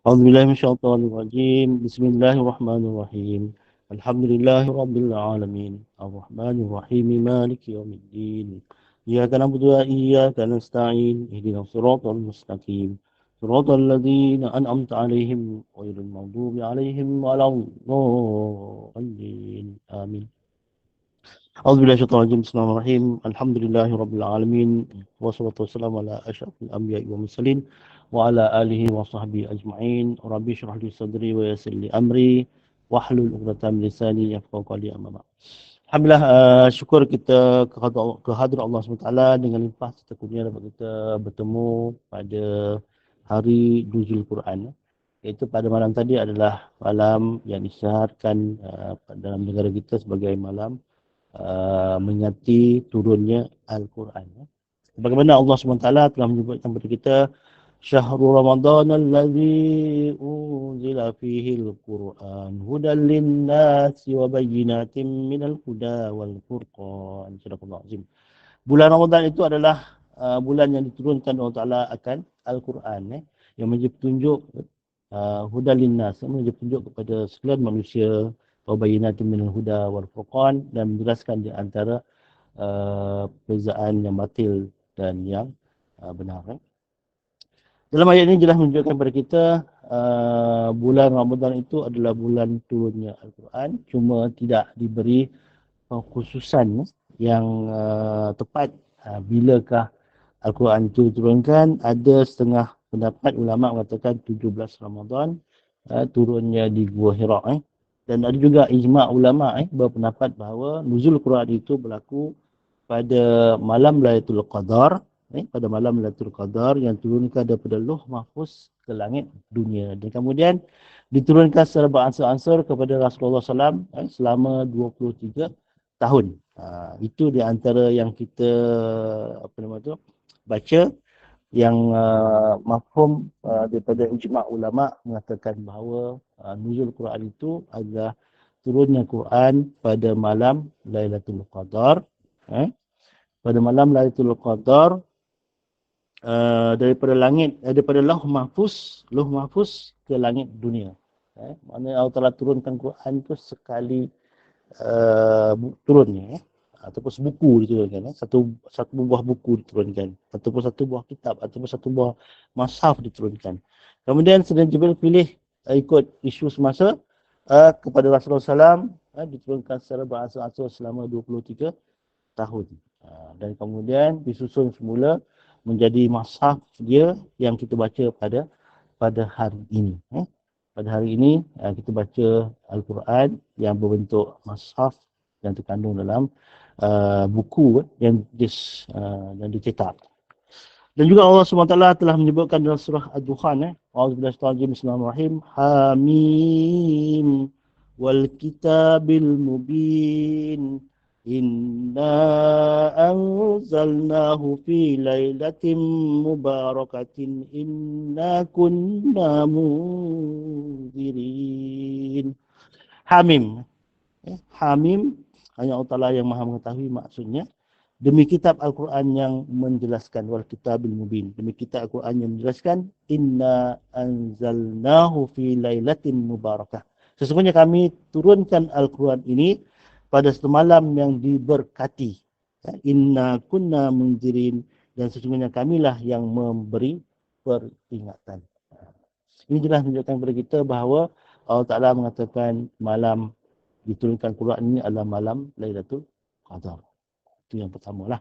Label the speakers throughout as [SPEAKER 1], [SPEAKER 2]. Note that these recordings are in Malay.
[SPEAKER 1] أعوذ بالله من الشيطان الرجيم بسم الله الرحمن الرحيم الحمد لله رب العالمين الرحمن الرحيم مالك يوم الدين إياك نعبد وإياك نستعين اهدنا الصراط المستقيم صراط الذين أنعمت عليهم غير المغضوب عليهم ولا الضالين آمين أعوذ بالله من الشيطان الرجيم بسم الله الرحمن الرحيم الحمد لله رب العالمين والصلاة والسلام على أشرف الأنبياء والمرسلين وعلى آله وصحبه أجمعين ربي اشرح لي صدري ويسر لي أمري واحلل عقدة من لساني يفقهوا قولي أما بعد. Alhamdulillah, syukur kita kehadrat Allah SWT dengan limpah serta kurnia dapat kita bertemu pada hari Nuzul Quran, iaitu pada malam tadi adalah malam yang disyaharkan dalam negara kita sebagai malam menyati turunnya Al-Quran. Bagaimana Allah SWT telah menyebutkan kepada kita Syahrul Ramadan allazi unzila fihi al-Quran hudan lin-nasi wa bayyinatin minal huda wal furqan. Sadaqallahu azim. Bulan Ramadan itu adalah bulan yang diturunkan Allah Taala akan Al-Quran, yang menjadi petunjuk hudan lin-nas, menjadi petunjuk kepada sekalian manusia, wa bayyinatin minal huda wal furqan, dan menjelaskan di antara perbezaan yang batil dan yang benar. Dalam ayat ini jelas menunjukkan kepada kita bulan Ramadan itu adalah bulan turunnya Al-Quran, cuma tidak diberi khususan yang tepat bilakah Al-Quran itu diturunkan. Ada setengah pendapat ulama mengatakan 17 Ramadan turunnya di Gua Hira, dan ada juga ijma' ulama berpendapat bahawa nuzul Quran itu berlaku pada malam Lailatul Qadar, pada malam Lailatul Qadar yang turunkan daripada Lauh Mahfuz ke langit dunia, dan kemudian diturunkan secara beransur-ansur kepada Rasulullah SAW selama 23 tahun. Itu di antara yang kita baca, yang mafhum daripada ijma' ulama mengatakan bahawa nuzul Quran itu adalah turunnya Quran pada malam Lailatul Qadar. Pada malam Lailatul Qadar daripada langit, daripada Lauh Mahfuz ke langit dunia. Maknanya Allah Ta'ala turunkan Quran itu sekali turunnya, ataupun sebuku diturunkan, satu buah buku diturunkan, ataupun satu buah kitab, ataupun satu buah mushaf diturunkan. Kemudian Sayyidina Jibril pilih ikut isu semasa kepada Rasulullah SAW, diturunkan secara beransur-ansur selama 23 tahun. Dan kemudian disusun semula menjadi mushaf dia yang kita baca pada hari ini. Pada hari ini kita baca Al-Quran yang berbentuk mushaf yang terkandung dalam buku yang dicetak. Dan juga Allah SWT telah menyebutkan dalam surah Ad-Dukhan, Bismillahirrahmanirrahim, Hamim wal kitabil mubin inna anzalnahu fi lailatin mubarakatin inna kunna munzirin. Hamim. Hamim, hanya Allah Ta'ala yang maha mengetahui maksudnya. Demi kitab Al-Quran yang menjelaskan, wal kitabil mubin, demi kitab Al-Quran yang menjelaskan, inna anzalnahu fi lailatin mubarakah. Sesungguhnya kami turunkan Al-Quran ini pada satu malam yang diberkati. Inna kunna munzirin, dan sesungguhnya kamilah yang memberi peringatan. Ini jelas menunjukkan kepada kita bahawa Allah Ta'ala mengatakan malam diturunkan Quran ini adalah malam Lailatul Qadar. Itu yang pertama lah.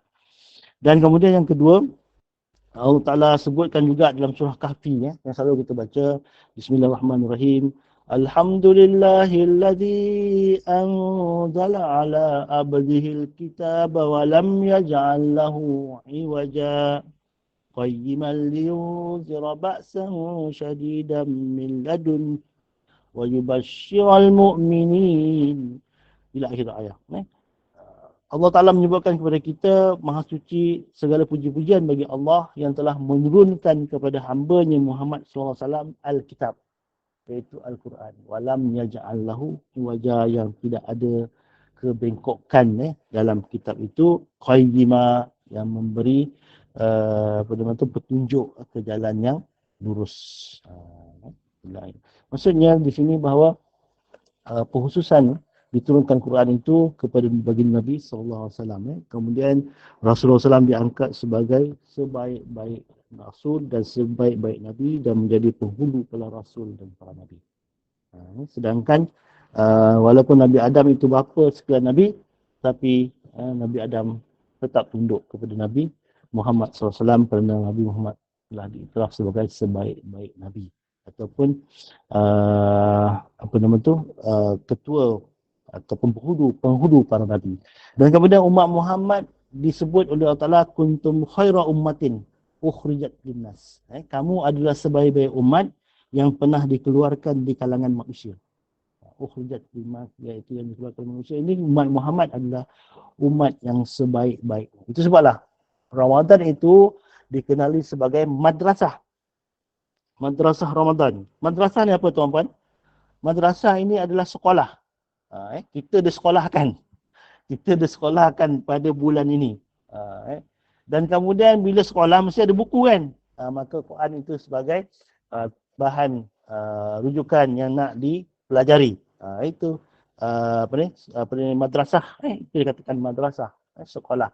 [SPEAKER 1] Dan kemudian yang kedua, Allah Ta'ala sebutkan juga dalam surah Kahfi, yang selalu kita baca, Bismillahirrahmanirrahim, Alhamdulillahilladzi anzala ala abdihil kitaba wa lam yaj'al lahu iwaja qayyiman liyunzira ba'san syadidan min ladun wa yubashshiral mu'minin, ila akhir ayat. Allah Ta'ala menyebutkan kepada kita, maha suci, segala puji-pujian bagi Allah yang telah menurunkan kepada hamba-Nya Muhammad SAW Al-Kitab, iaitu Al-Quran. Walam yaj'al lahu iwaja, yang tidak ada kebengkokan dalam kitab itu, qayyima, yang memberi petunjuk ke jalan yang lurus. Maksudnya di sini bahawa penghususan diturunkan Quran itu kepada baginda Nabi SAW. Kemudian Rasulullah SAW diangkat sebagai sebaik-baik Rasul dan sebaik-baik Nabi dan menjadi penghulu para Rasul dan para Nabi. Sedangkan walaupun Nabi Adam itu bapa sekalian Nabi, tapi Nabi Adam tetap tunduk kepada Nabi Muhammad SAW kerana Nabi Muhammad telah diiktiraf sebagai sebaik-baik Nabi ataupun ketua ataupun penghulu para Nabi. Dan kemudian umat Muhammad disebut oleh Allah Ta'ala kuntum khaira ummatin ukhrijat linnas. Kamu adalah sebaik-baik umat yang pernah dikeluarkan di kalangan manusia. Ukhrijat linnas, iaitu yang dikeluarkan manusia. Ini umat Muhammad adalah umat yang sebaik-baik. Itu sebablah Ramadan itu dikenali sebagai madrasah. Madrasah Ramadan. Madrasah ni apa tuan-tuan? Madrasah ini adalah sekolah. Kita disekolahkan. Kita disekolahkan pada bulan ini. Dan kemudian bila sekolah mesti ada buku kan? Maka Quran itu sebagai bahan rujukan yang nak dipelajari. Itu madrasah. Itu dikatakan madrasah. Sekolah.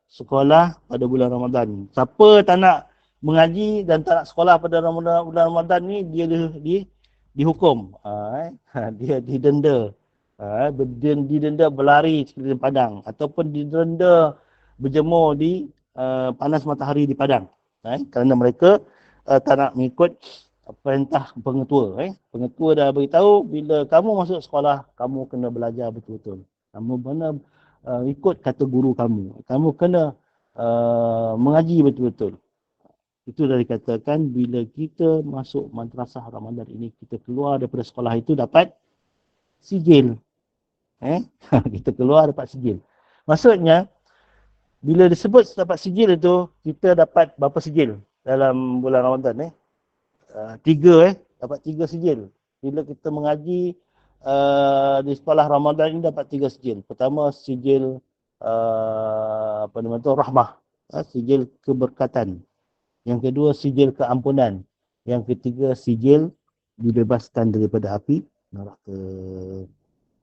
[SPEAKER 1] Sekolah pada bulan Ramadan. Siapa tak nak mengaji dan tak nak sekolah pada bulan Ramadan ni, dia dihukum. Dia didenda. Didenda berlari sekeliling padang ataupun didenda berjemur di panas matahari di padang. Kerana mereka tak nak mengikut perintah pengetua. Pengetua dah beritahu bila kamu masuk sekolah, kamu kena belajar betul-betul. Kamu kena ikut kata guru kamu. Kamu kena mengaji betul-betul. Itu dah dikatakan bila kita masuk madrasah Ramadan ini, kita keluar daripada sekolah itu dapat sijil. Kita keluar dapat sijil. Maksudnya, bila disebut dapat sijil itu, kita dapat berapa sijil dalam bulan Ramadan? Dapat 3 sijil. Bila kita mengaji di sekolah Ramadan ini dapat 3 sijil. Pertama, sijil rahmah. Sijil keberkatan. Yang kedua, sijil keampunan. Yang ketiga, sijil dibebaskan daripada api neraka.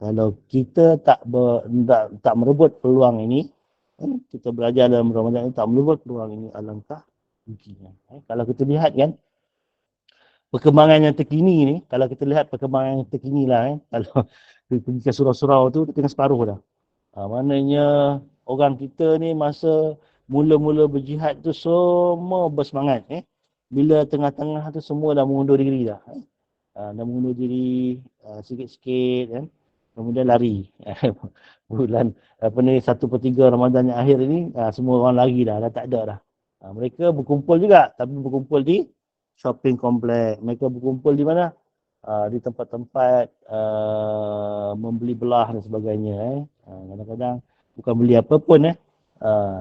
[SPEAKER 1] Kalau kita tak merebut peluang ini, kita belajar dalam Ramadan ini tak merebut peluang ini, alangkah ruginya. Kalau kita lihat kan, perkembangan yang terkini ni, kalau kita lihat perkembangan yang terkini lah, kalau kita pergi ke surau-surau tu, kita tengah separuh dah. Maknanya orang kita ni masa mula-mula berjihad tu semua bersemangat. Bila tengah-tengah tu semua dah mengundur diri dah. Dah mengundur diri sikit-sikit kan. Kemudian lari. Bulan 1/3 Ramadan yang akhir ni semua orang lari dah tak ada dah. Mereka berkumpul juga, tapi berkumpul di shopping komplek. Mereka berkumpul di mana? Di tempat-tempat membeli belah dan sebagainya. Kadang-kadang bukan beli apa pun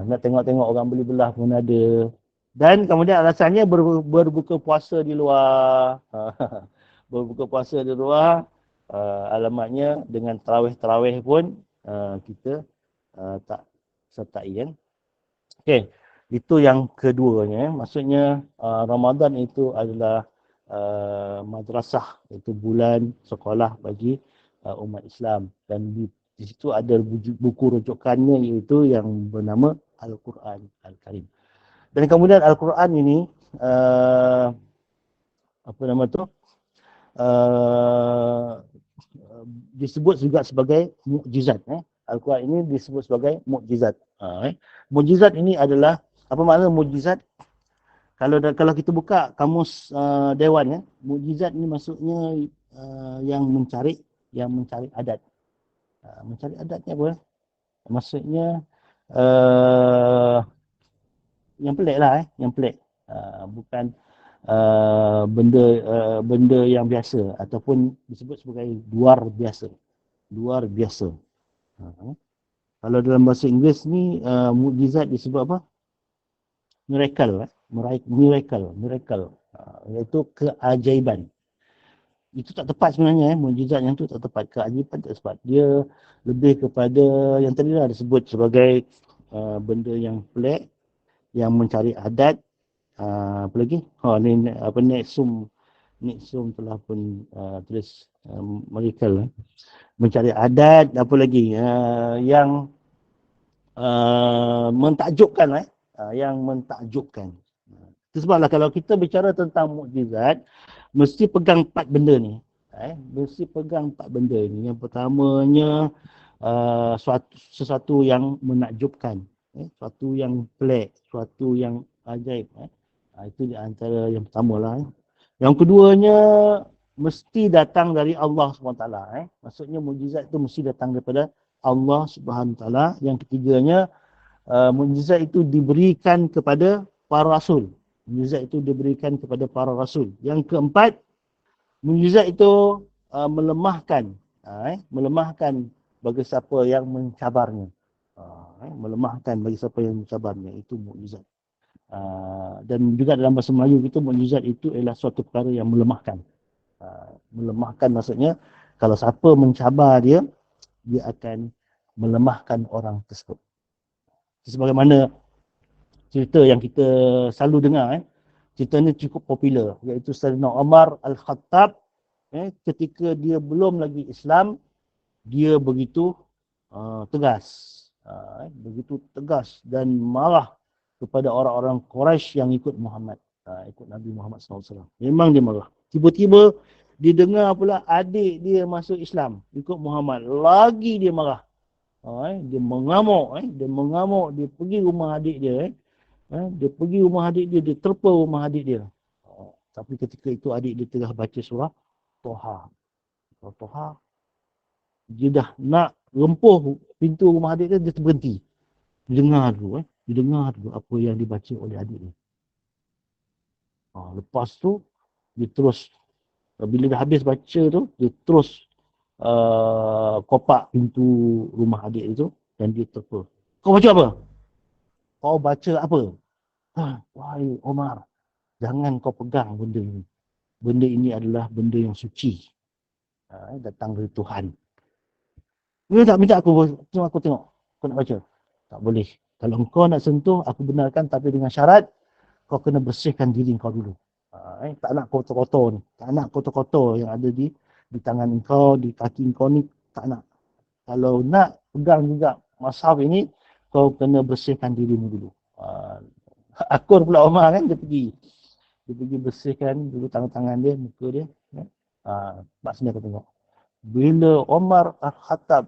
[SPEAKER 1] nak tengok-tengok orang beli belah pun ada. Dan kemudian alasannya berbuka puasa di luar. Berbuka puasa di luar, alamatnya dengan tarawih-tarawih pun kita tak sertai kan. Okey, itu yang keduanya. Maksudnya Ramadan itu adalah madrasah, itu bulan sekolah bagi umat Islam. Dan di situ ada buku rujukannya, iaitu yang bernama Al-Quran Al-Karim. Dan kemudian Al-Quran ini disebut juga sebagai mukjizat. Al-Quran ini disebut sebagai mukjizat. Mukjizat ini adalah, apa makna mukjizat? Kalau kita buka kamus Dewan, mukjizat ini maksudnya yang mencari adat. Mencari adatnya apa? Maksudnya yang pelik lah, yang pelik. Bukan benda yang biasa ataupun disebut sebagai luar biasa. Luar biasa. Kalau dalam bahasa Inggeris ni mukjizat disebut apa? Miracle. Miracle. Iaitu keajaiban. Itu tak tepat sebenarnya. Mukjizat yang tu tak tepat. Keajaiban tak tepat. Dia lebih kepada yang tadi lah disebut sebagai benda yang pelik, yang mencari adat. Apa lagi? Ni Nixon telah pun tulis Michael mencari adat apa lagi yang mentakjubkan yang mentakjubkan. Itu sebablah kalau kita bicara tentang mukjizat mesti pegang 4 benda ni. Mesti pegang 4 benda ni. Yang pertamanya sesuatu yang menakjubkan, sesuatu yang pelik, sesuatu yang ajaib. Itu di antara yang pertama lah. Yang keduanya mesti datang dari Allah SWT. Maksudnya mukjizat itu mesti datang daripada Allah SWT. Yang ketiganya mukjizat itu diberikan kepada para rasul. Mukjizat itu diberikan kepada para rasul. Yang keempat, mukjizat itu melemahkan bagi siapa yang mencabarnya. Melemahkan bagi siapa yang mencabarnya. Itu mukjizat. Dan juga dalam bahasa Melayu itu mukjizat itu ialah suatu perkara yang melemahkan. Melemahkan maksudnya kalau siapa mencabar dia akan melemahkan orang tersebut. Sebagaimana cerita yang kita selalu dengar, cerita ni cukup popular, iaitu Sayyidina Umar Al-Khattab, ketika dia belum lagi Islam, dia begitu tegas, begitu tegas dan marah kepada orang-orang Quraisy yang ikut Muhammad, ikut Nabi Muhammad SAW. Memang dia marah. Tiba-tiba dia dengar pula adik dia masuk Islam, ikut Muhammad. Lagi dia marah. Dia mengamuk, dia pergi rumah adik dia, dia pergi rumah adik dia, dia terpa rumah adik dia. Tapi ketika itu adik dia tengah baca surah Toha. Surah Toha, dia dah nak rempuh pintu rumah adik dia, dia berhenti. Dia dengar dulu apa yang dibaca oleh adik dia. Lepas tu, dia terus, bila dah habis baca tu, dia terus kopak pintu rumah adik itu dan dia terpa. Kau baca apa? Kau baca apa? Wahai Omar, jangan kau pegang benda ini. Benda ini adalah benda yang suci. Datang dari Tuhan. Dia tak minta aku tengok. Kau nak baca? Tak boleh. Kalau kau nak sentuh, aku benarkan, tapi dengan syarat kau kena bersihkan diri kau dulu. Tak nak kotor-kotor ni. Tak nak kotor-kotor yang ada di tangan kau, di kaki kau ni. Tak nak. Kalau nak pegang juga mashaf ini, kau kena bersihkan dirimu dulu. Akur pula Omar kan, dia pergi bersihkan dulu tangan-tangan dia, muka dia. Sebab sini aku tengok. Bila Omar Al-Khattab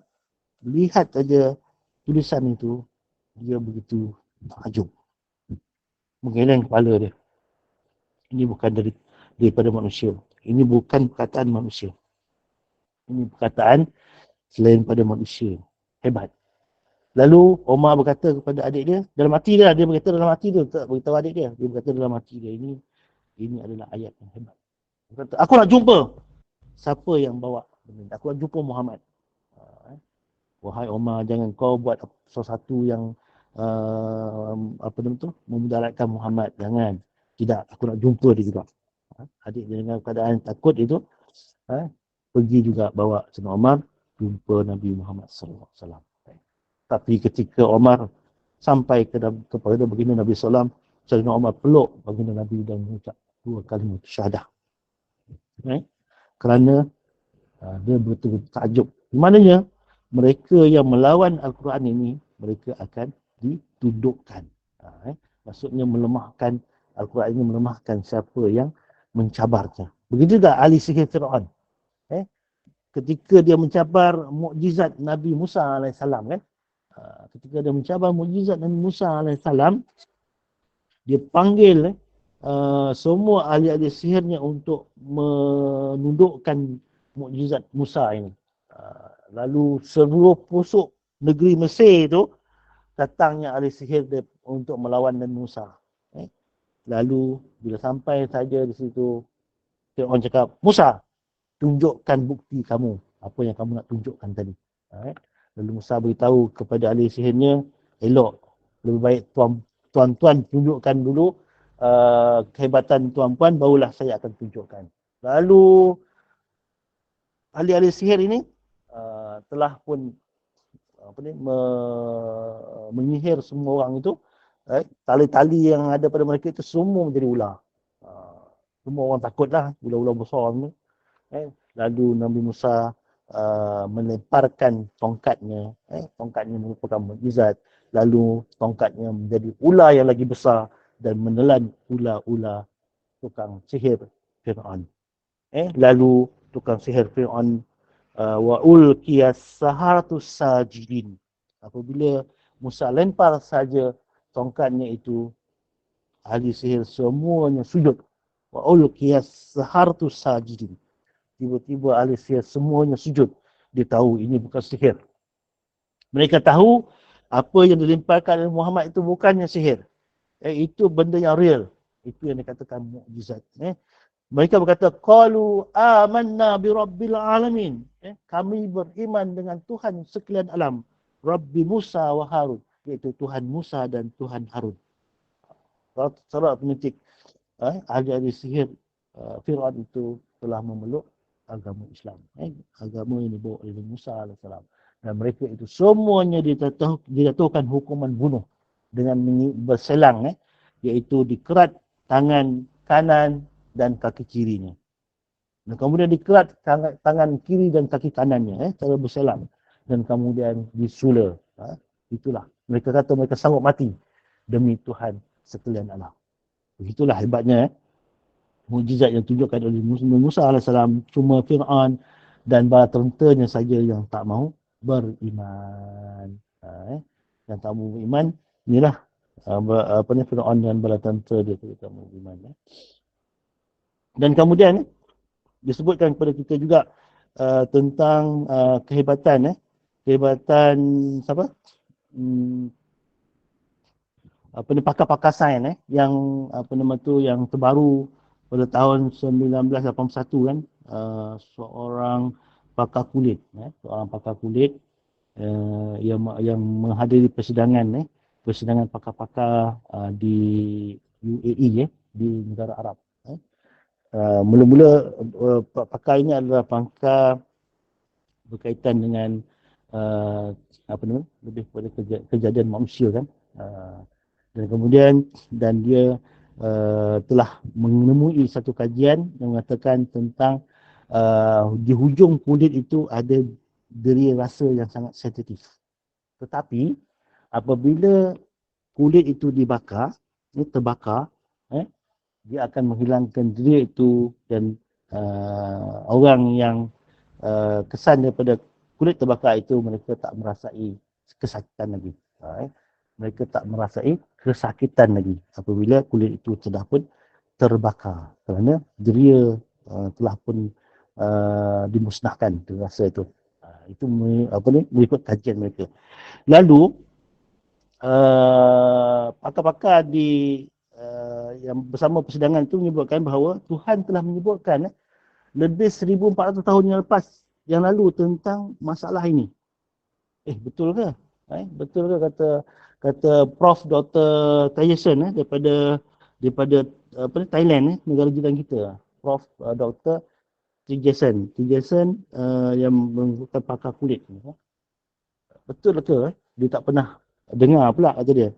[SPEAKER 1] lihat saja tulisan itu, dia begitu takjub. Menggeleng kepala dia. Ini bukan daripada manusia. Ini bukan perkataan manusia. Ini perkataan selain pada manusia. Hebat. Lalu Omar berkata kepada adik dia, dalam hati dia, dia berkata dalam hati dia, tak beritahu adik dia. Dia berkata dalam hati dia, ini adalah ayat yang hebat. Dia kata, aku nak jumpa siapa yang bawa benda. Aku nak jumpa Muhammad. Wahai Omar, jangan kau buat sesuatu yang memudaratkan Muhammad. Jangan. Tidak, aku nak jumpa dia juga. Adik dia dengan keadaan takut itu, pergi juga bawa Sayyidina Omar jumpa Nabi Muhammad SAW. Tapi ketika Omar sampai kepada baginda Nabi SAW, Sayyidina Omar peluk baginda Nabi dan mengucap 2 kalimah syahadah. Kerana dia betul-betul takjub. Di mananya mereka yang melawan Al-Quran ini, mereka akan ditundukkan. Maksudnya melemahkan Al-Quran ini, melemahkan siapa yang mencabarnya. Begitu juga ahli sihir Fir'aun. Ketika dia mencabar mukjizat Nabi Musa AS kan. Ketika dia mencabar mukjizat Nabi Musa AS, dia panggil semua ahli-ahli sihirnya untuk menundukkan mukjizat Musa ini. Lalu seluruh pusuk negeri Mesir itu datangnya ahli sihir untuk melawan Nabi Musa. Lalu bila sampai saja di situ, Fir'aun cakap, Musa, tunjukkan bukti kamu, apa yang kamu nak tunjukkan tadi. Lalu Musa beritahu kepada ahli sihirnya, elok, lebih baik tuan-tuan tunjukkan dulu kehebatan tuan-puan, barulah saya akan tunjukkan. Lalu ahli-ahli sihir ini telah pun menyihir semua orang itu. Tali-tali yang ada pada mereka itu semua menjadi ular. Semua orang takutlah ular-ular besar ni. Lalu Nabi Musa melemparkan tongkatnya. Tongkatnya merupakan mukjizat. Lalu tongkatnya menjadi ular yang lagi besar dan menelan ular-ular tukang sihir Fir'aun. Lalu tukang sihir Fir'aun wa ulqiyas saharatus sajidin. Apabila Musa lempar saja tongkatnya itu, ahli sihir semuanya sujud. Wa ulqiyas saharatus sajidin. Tiba-tiba ahli sihir semuanya sujud. Dia tahu ini bukan sihir. Mereka tahu apa yang dilemparkan oleh Muhammad itu bukannya sihir. Itu benda yang real. Itu yang dikatakan mukjizat. Mereka berkata, qalu amanna bi rabbil alamin. Kami beriman dengan Tuhan sekalian alam. Rabbi Musa wa Harun. Iaitu Tuhan Musa dan Tuhan Harun. Sarat penitik ahli-ahli sihir Fir'aun itu telah memeluk agama Islam. Agama yang dibawa oleh Musa AS. Dan mereka itu semuanya dijatuhkan hukuman bunuh dengan berselang, iaitu dikerat tangan kanan dan kaki kirinya. Dan kemudian dikerat tangan kiri dan kaki kanannya, cara berselang. Dan kemudian disula. Itulah. Mereka kata mereka sanggup mati demi Tuhan sekalian alam. Begitulah hebatnya mukjizat yang tunjukkan oleh Musa AS. Cuma Fir'aun dan bala tenteranya saja yang tak mahu beriman. Yang tak mahu beriman, inilah Fir'aun dan bala tentera dia tak mahu beriman. Dan kemudian disebutkan kepada kita juga tentang kehebatan siapa? Pakar-pakar sains yang yang terbaru pada tahun 1981 kan, seorang pakar kulit yang menghadiri persidangan pakar-pakar di UAE di negara Arab. Mula-mula pakar ini adalah pakar berkaitan dengan lebih pada kejadian manusia kan. Dan kemudian dia telah menemui satu kajian yang mengatakan tentang di hujung kulit itu ada deri rasa yang sangat sensitif. Tetapi apabila kulit itu terbakar, dia akan menghilangkan deri itu dan orang yang kesan daripada kulit terbakar itu mereka tak merasai kesakitan lagi. Mereka tak merasai kesakitan lagi apabila kulit itu telah pun terbakar kerana deria telah pun dimusnahkan rasa itu. Itu mengikut kajian mereka. Lalu pakar-pakar yang bersama persidangan itu menyebutkan bahawa Tuhan telah menyebutkan lebih 1400 tahun yang lalu tentang masalah ini. Betul ke? Betul ke kata Prof Dr. Tyson daripada Thailand, negara jiran kita. Prof Dr. Tyson yang merupakan pakar kulit. Betul ke? Dia tak pernah dengar pula kata dia.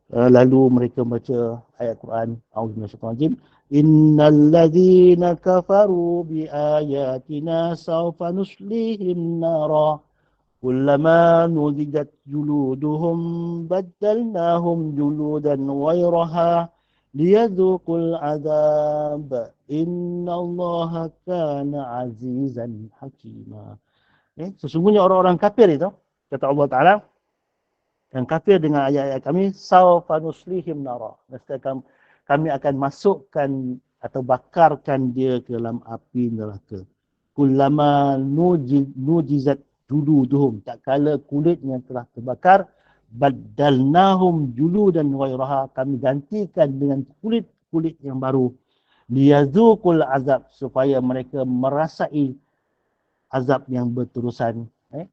[SPEAKER 1] Lalu mereka baca ayat Quran, A'udzubillahi Innal ladzina kafaru bi ayatina sawfa nuslihim nara kullama nudidat juluduhum baddalnahum juludan ghayraha liyadhuqul azab innallaha kana azizan hakima. Sesungguhnya orang-orang kafir itu, kata Allah Ta'ala, yang kafir dengan ayat-ayat kami, sawfa nuslihim nara. Kami akan masukkan atau bakarkan dia ke dalam api neraka. Kullama nujizat juluduhum. Tak kala kulitnya telah terbakar, baddalnahum juludan ghairaha. Kami gantikan dengan kulit yang baru. Liyazuqul azab. Supaya mereka merasai azab yang berterusan.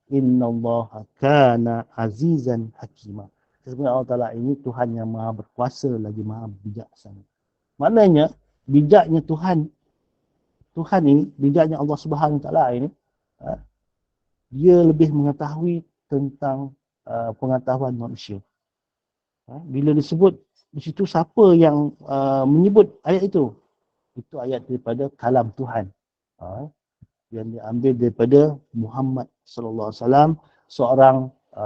[SPEAKER 1] Innallaha kana azizan hakima. Sebenarnya Allah Ta'ala ini Tuhan yang maha berkuasa lagi maha bijaksana. Maknanya bijaknya Tuhan ini, bijaknya Allah Subhanahu Wa Ta'ala ini, dia lebih mengetahui tentang pengetahuan manusia. Bila disebut di situ siapa yang menyebut ayat itu? Itu ayat daripada kalam Tuhan. Ha, yang diambil daripada Muhammad sallallahu alaihi wasallam, seorang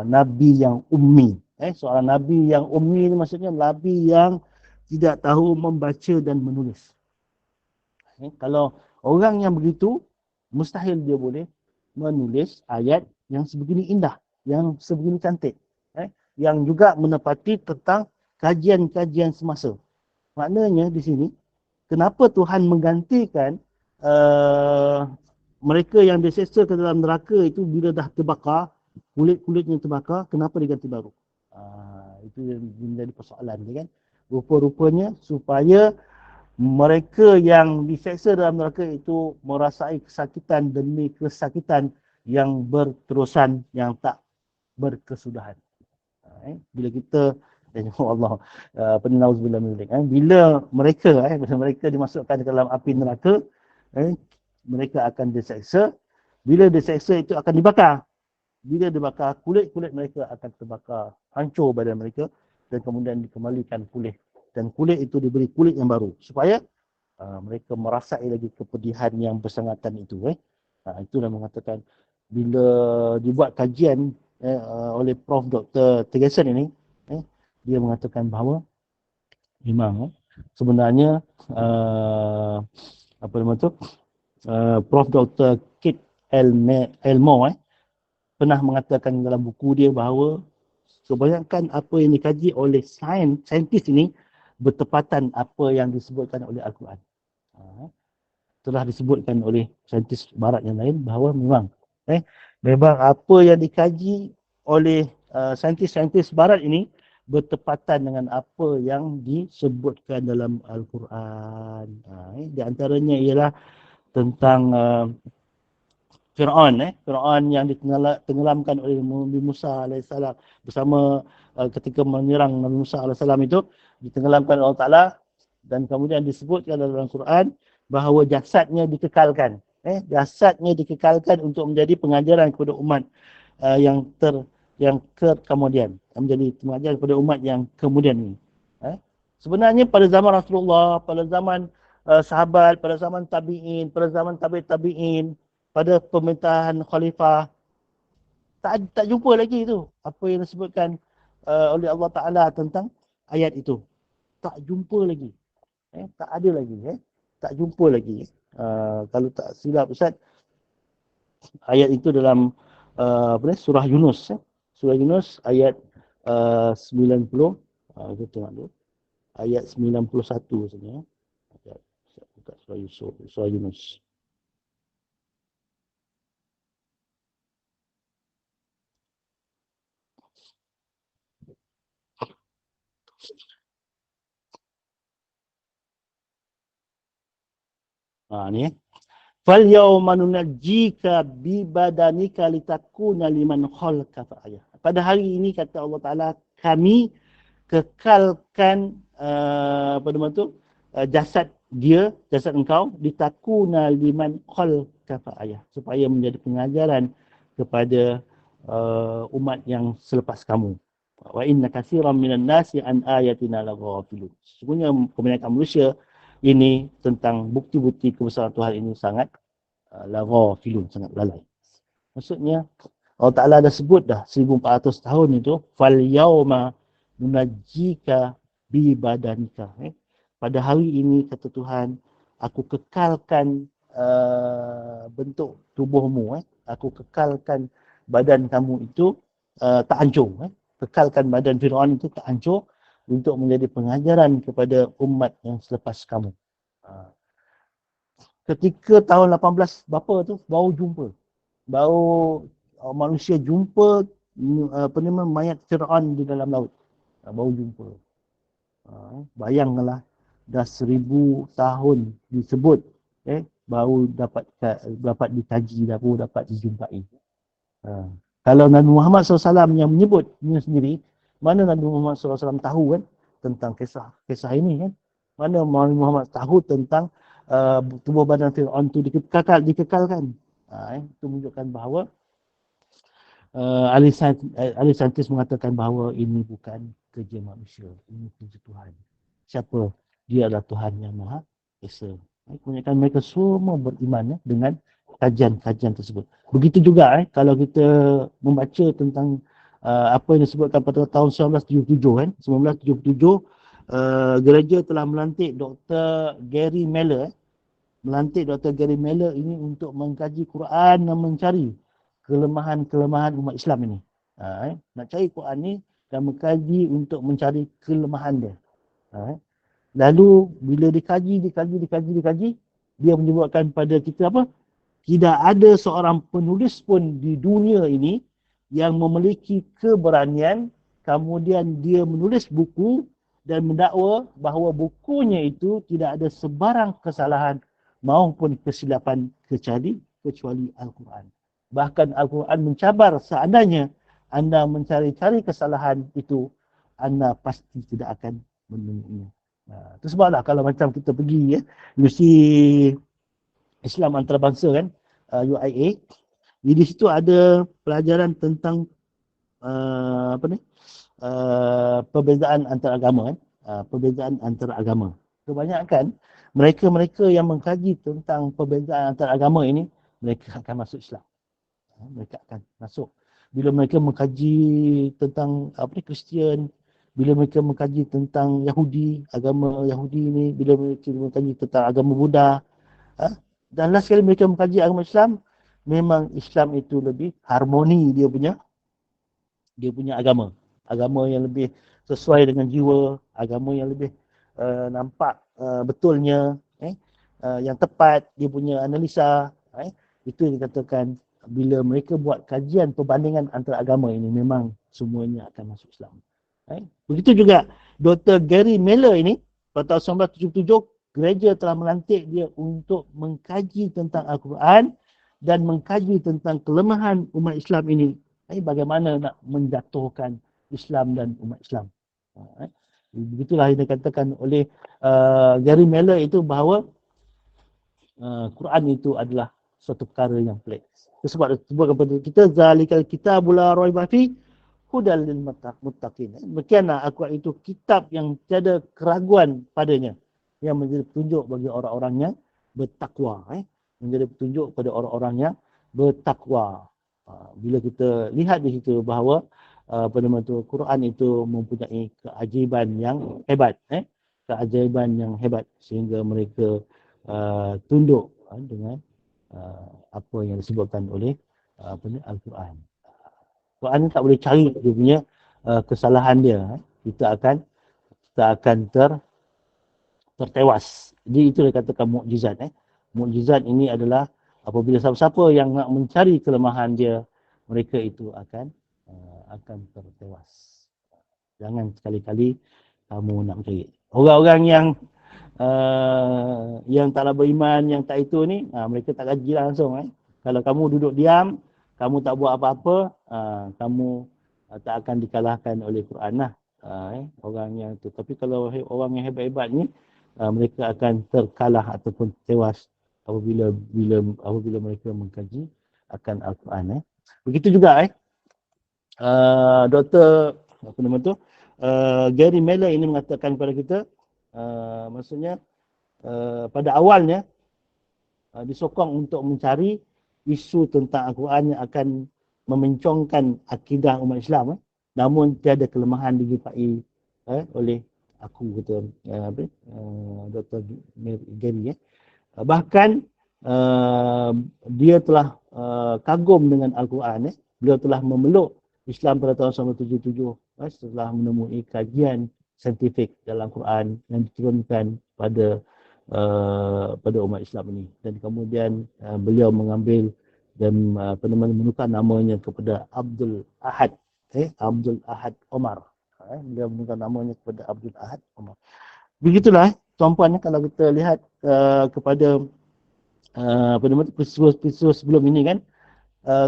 [SPEAKER 1] nabi yang ummi. Seorang nabi yang ummi ni maksudnya nabi yang tidak tahu membaca dan menulis. Kalau orang yang begitu, mustahil dia boleh menulis ayat yang sebegini indah, yang sebegini cantik. Yang juga menepati tentang kajian-kajian semasa. Maknanya di sini, kenapa Tuhan menggantikan mereka yang diseksa ke dalam neraka itu bila dah terbakar, kulit-kulitnya terbakar, kenapa diganti baru? Itu yang menjadi persoalan dia kan. Rupa-rupanya supaya mereka yang diseksa dalam neraka itu merasai kesakitan demi kesakitan yang berterusan, yang tak berkesudahan. Bila kita Allah penauzubillah min dzalik, bila mereka dimasukkan ke dalam api neraka, mereka akan diseksa. Bila diseksa itu akan dibakar. Bila dibakar, kulit-kulit mereka akan terbakar, hancur badan mereka dan kemudian dikembalikan pulih. Dan kulit itu diberi kulit yang baru supaya mereka merasai lagi kepedihan yang bersangatan itu. Itulah mengatakan bila dibuat kajian oleh Prof. Dr. Tegeson ini, dia mengatakan bahawa memang sebenarnya apa nama tu, Prof. Dr. Kit Elmore pernah mengatakan dalam buku dia bahawa kebanyakan apa yang dikaji oleh saintis ini bertepatan apa yang disebutkan oleh Al-Quran. Telah disebutkan oleh saintis barat yang lain bahawa memang apa yang dikaji oleh saintis-saintis barat ini bertepatan dengan apa yang disebutkan dalam Al-Quran. Di antaranya ialah tentang Fir'aun yang ditenggelamkan oleh Nabi Musa AS bersama ketika menyerang Nabi Musa AS itu, ditenggelamkan oleh Allah Ta'ala, dan kemudian disebutkan dalam Al-Quran bahawa jasadnya dikekalkan. Jasadnya dikekalkan untuk menjadi pengajaran kepada umat yang kemudian, menjadi pengajaran kepada umat yang kemudian ini. Sebenarnya pada zaman Rasulullah, pada zaman sahabat, pada zaman tabi'in, pada zaman tabi'in, pada pemerintahan khalifah, tak jumpa lagi tu apa yang disebutkan oleh Allah Ta'ala tentang ayat itu. Tak jumpa lagi. Tak ada lagi. Tak jumpa lagi. Kalau tak silap Ustaz, ayat itu dalam surah Yunus. Surah Yunus ayat 90. Kita tengok dulu. Ayat 91 sebenarnya. Buka surah Yunus. Ni fal yauma nunajjika bi badanika litakuna liman khalqaka ayah. Pada hari ini kata Allah Taala, kami kekalkan apa nama tu, jasad engkau, litakuna liman khalqaka ayah, supaya menjadi pengajaran kepada umat yang selepas kamu. Wa inna katsiran minan nasi an ayatina laghafilun. Sesungguhnya kebanyakan manusia ini tentang bukti-bukti kebesaran Tuhan ini sangat laghafilun, sangat lalai. Maksudnya Allah Ta'ala dah sebut dah 1400 tahun itu, fal yauma nunajjika bi badanika. Pada hari ini kata Tuhan, aku kekalkan bentuk tubuhmu, aku kekalkan badan kamu itu tak hancur. Kekalkan badan Fir'aun itu tak hancur untuk menjadi pengajaran kepada umat yang selepas kamu. Ketika tahun 18 berapa tu baru jumpa. Baru manusia jumpa apa nama mayat Fir'aun di dalam laut. Baru jumpa. Bayangkanlah dah 1000 tahun disebut, baru dapat dikaji, baru dapat dijumpai. Kalau Nabi Muhammad SAW yang menyebutnya sendiri, mana Nabi Muhammad SAW tahu kan tentang kisah ini kan? Mana Nabi Muhammad tahu tentang tubuh badan Fir'aun itu dikekalkan. Itu menunjukkan bahawa ahli saintis mengatakan bahawa ini bukan kerja manusia, ini kerja Tuhan. Siapa? Dia adalah Tuhan yang Maha Esa. Kebanyakan mereka semua beriman dengan kajian-kajian tersebut. Begitu juga kalau kita membaca tentang apa yang disebutkan pada tahun 1977 1977 gereja telah melantik Dr. Gary Miller ini untuk mengkaji Quran dan mencari kelemahan-kelemahan umat Islam ini. Nak cari Quran ni dan mengkaji untuk mencari kelemahan dia. Lalu bila dikaji, dia menyebutkan pada kita apa? Tidak ada seorang penulis pun di dunia ini yang memiliki keberanian kemudian dia menulis buku dan mendakwa bahawa bukunya itu tidak ada sebarang kesalahan maupun kesilapan kecuali Al-Quran. Bahkan Al-Quran mencabar seandainya anda mencari-cari kesalahan itu, anda pasti tidak akan menemuinya. Itu sebablah kalau macam kita pergi Universiti Islam Antarabangsa kan, UIA, di situ ada pelajaran tentang perbezaan antaragama perbezaan antaragama. Kebanyakan mereka-mereka yang mengkaji tentang perbezaan antaragama ini, mereka akan masuk Islam. Mereka akan masuk. Bila mereka mengkaji tentang Kristian, bila mereka mengkaji tentang Yahudi, agama Yahudi ni, bila mereka mengkaji tentang agama Buddha, dan last sekali mereka mengkaji agama Islam, memang Islam itu lebih harmoni dia punya agama. Agama yang lebih sesuai dengan jiwa, agama yang lebih nampak betulnya, yang tepat dia punya analisa. Itu yang dikatakan bila mereka buat kajian perbandingan antara agama ini, memang semuanya akan masuk Islam. Begitu juga Dr. Gary Miller ini pada tahun 1977 gereja telah melantik dia untuk mengkaji tentang Al-Quran dan mengkaji tentang kelemahan umat Islam ini. Bagaimana nak menjatuhkan Islam dan umat Islam. Begitulah yang dikatakan oleh Gary Miller itu bahawa Quran itu adalah suatu perkara yang pelik. Sebab sebut kepada kita zalikal kitabul la raiba fi hudal lil muttaqin. Demikianlah Al-Quran itu kitab yang tiada keraguan padanya, yang menjadi petunjuk bagi orang-orang yang bertakwa. Menjadi petunjuk pada orang-orang yang bertakwa. Bila kita lihat di situ bahawa Quran itu mempunyai keajaiban yang hebat. Keajaiban yang hebat sehingga mereka tunduk dengan apa yang disebutkan oleh Al-Quran. Quran tak boleh cari dia punya kesalahan dia. Kita akan tertewas. Jadi itu dikatakan mukjizat. Mukjizat ini adalah apabila siapa-siapa yang nak mencari kelemahan dia, mereka itu akan tertewas. Jangan sekali-kali kamu nak mencari. Orang-orang yang taklah beriman, yang tak itu ni, mereka tak kaji langsung. Kalau kamu duduk diam, kamu tak buat apa-apa, kamu tak akan dikalahkan oleh Quran lah. Orang yang itu. Tapi kalau orang yang hebat-hebat ni, mereka akan terkalah ataupun tewas apabila mereka mengkaji akan Al-Quran. Begitu juga Dr. Gary Miller ini mengatakan kepada kita, maksudnya pada awalnya disokong untuk mencari isu tentang Al-Quran yang akan memencongkan akidah umat Islam, namun tiada kelemahan dijumpai oleh aku kata Dr. Gary. Bahkan dia telah kagum dengan Al-Quran. Beliau telah memeluk Islam pada tahun 1977 setelah menemui kajian saintifik dalam Quran yang diturunkan pada umat Islam ini. Dan kemudian beliau mengambil dan menukar namanya kepada Abdul Ahad. Abdul Ahad Omar. Beliau menukar namanya kepada Abdul Ahad Omar. Begitulah tuan-puan, kalau kita lihat kepada peristiwa sebelum ini kan,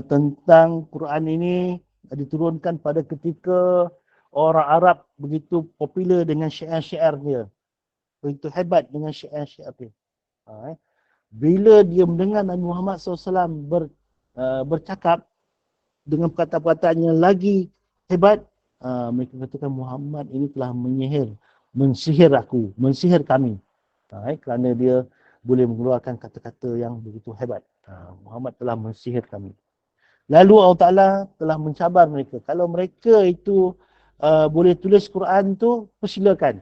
[SPEAKER 1] tentang Quran ini diturunkan pada ketika orang Arab begitu popular dengan syair-syair dia. Begitu hebat dengan syair-syair dia. Bila dia mendengar Nabi Muhammad SAW bercakap dengan perkataan-perkataan yang lagi hebat, mereka katakan Muhammad ini telah mensihir aku, mensihir kami. Kerana dia boleh mengeluarkan kata-kata yang begitu hebat. Muhammad telah mensihir kami. Lalu Allah Ta'ala telah mencabar mereka. Kalau mereka itu boleh tulis Quran tu, persilakan.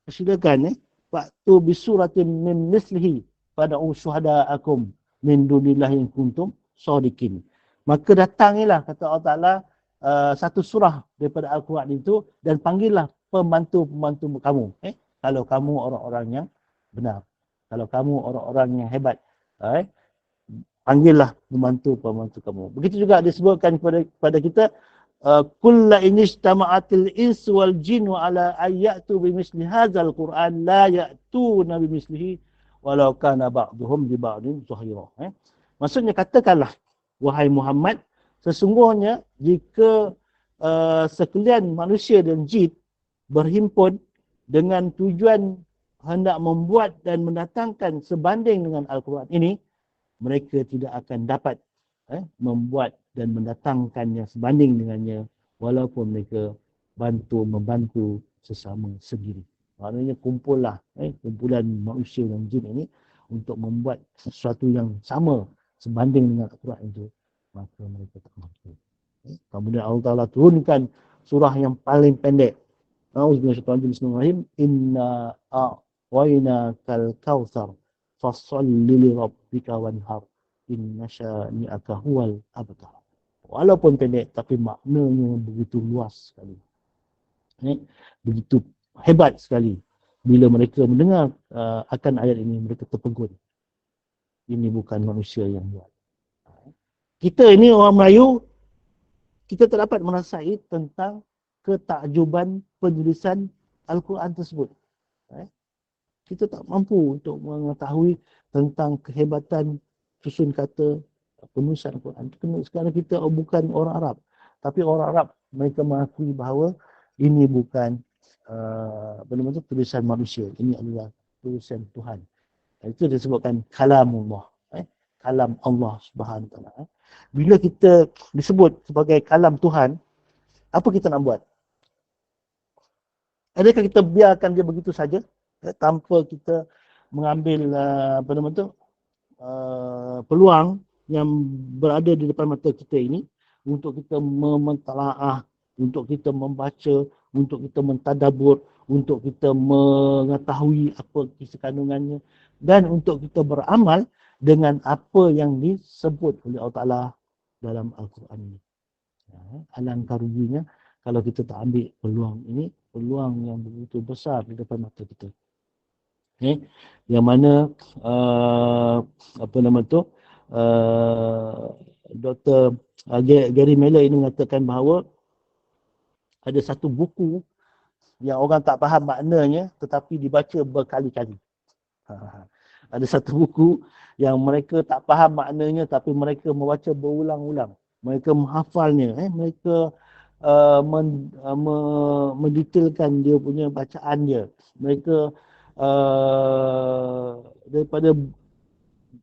[SPEAKER 1] Persilakan. Waktu bisuratin min mislihi fada'u syuhada'akum min dunillahi in kuntum shadiqin. Maka datangilah, kata Allah Ta'ala, satu surah daripada Al-Quran itu dan panggillah pembantu-pembantu kamu. Kalau kamu orang-orang yang benar. Kalau kamu orang-orang yang hebat. Panggillah pembantu-pembantu kamu. Begitu juga disebutkan kepada kita, kulla inistama'atil ins wal jinnu ala ayyatu bimisli hadzal Qur'an la ya'tuna bimislihi walau kana ba'duhum bi ba'din zahira. Maksudnya katakanlah, wahai Muhammad, sesungguhnya jika sekalian manusia dan jin berhimpun dengan tujuan hendak membuat dan mendatangkan sebanding dengan Al-Quran ini, mereka tidak akan dapat membuat dan mendatangkannya sebanding dengannya walaupun mereka membantu sesama sendiri. Maknanya kumpulan manusia dan jin ini untuk membuat sesuatu yang sama sebanding dengan Al-Quran itu, maka mereka tak mampu. Kemudian Allah Ta'ala turunkan surah yang paling pendek. Bismillahirrahmanirrahim. Inna a'wainakal kautsar fasalli li rabbika wanhar inna syani'aka huwal abtar. Walaupun pendek tapi maknanya begitu luas sekali. Begitu hebat sekali. Bila mereka mendengar akan ayat ini, mereka terpegun. Ini bukan manusia yang buat. Kita ini orang Melayu, kita tak dapat merasai tentang ketakjuban penulisan Al-Quran tersebut. Kita tak mampu untuk mengetahui tentang kehebatan susun kata penulisan Al-Quran. Sekarang kita bukan orang Arab. Tapi orang Arab, mereka mengakui bahawa ini bukan tulisan manusia. Ini adalah tulisan Tuhan. Itu disebutkan kalamullah. Kalam Allah Subhanahu Wa Taala. Bila kita disebut sebagai kalam Tuhan, apa kita nak buat? Adakah kita biarkan dia begitu saja tanpa kita mengambil peluang yang berada di depan mata kita ini untuk kita mentalaah, untuk kita membaca, untuk kita mentadabur, untuk kita mengetahui apa isi kandungannya dan untuk kita beramal dengan apa yang disebut oleh Allah Ta'ala dalam Al-Quran ini. Alangkah ruginya kalau kita tak ambil peluang ini, peluang yang begitu besar di depan mata kita. Yang mana Dr. Gary Miller ini mengatakan bahawa ada satu buku yang orang tak faham maknanya tetapi dibaca berkali-kali. Ada satu buku yang mereka tak faham maknanya tapi mereka membaca berulang-ulang. Mereka menghafalnya, mereka mendetailkan dia punya bacaan dia. Mereka daripada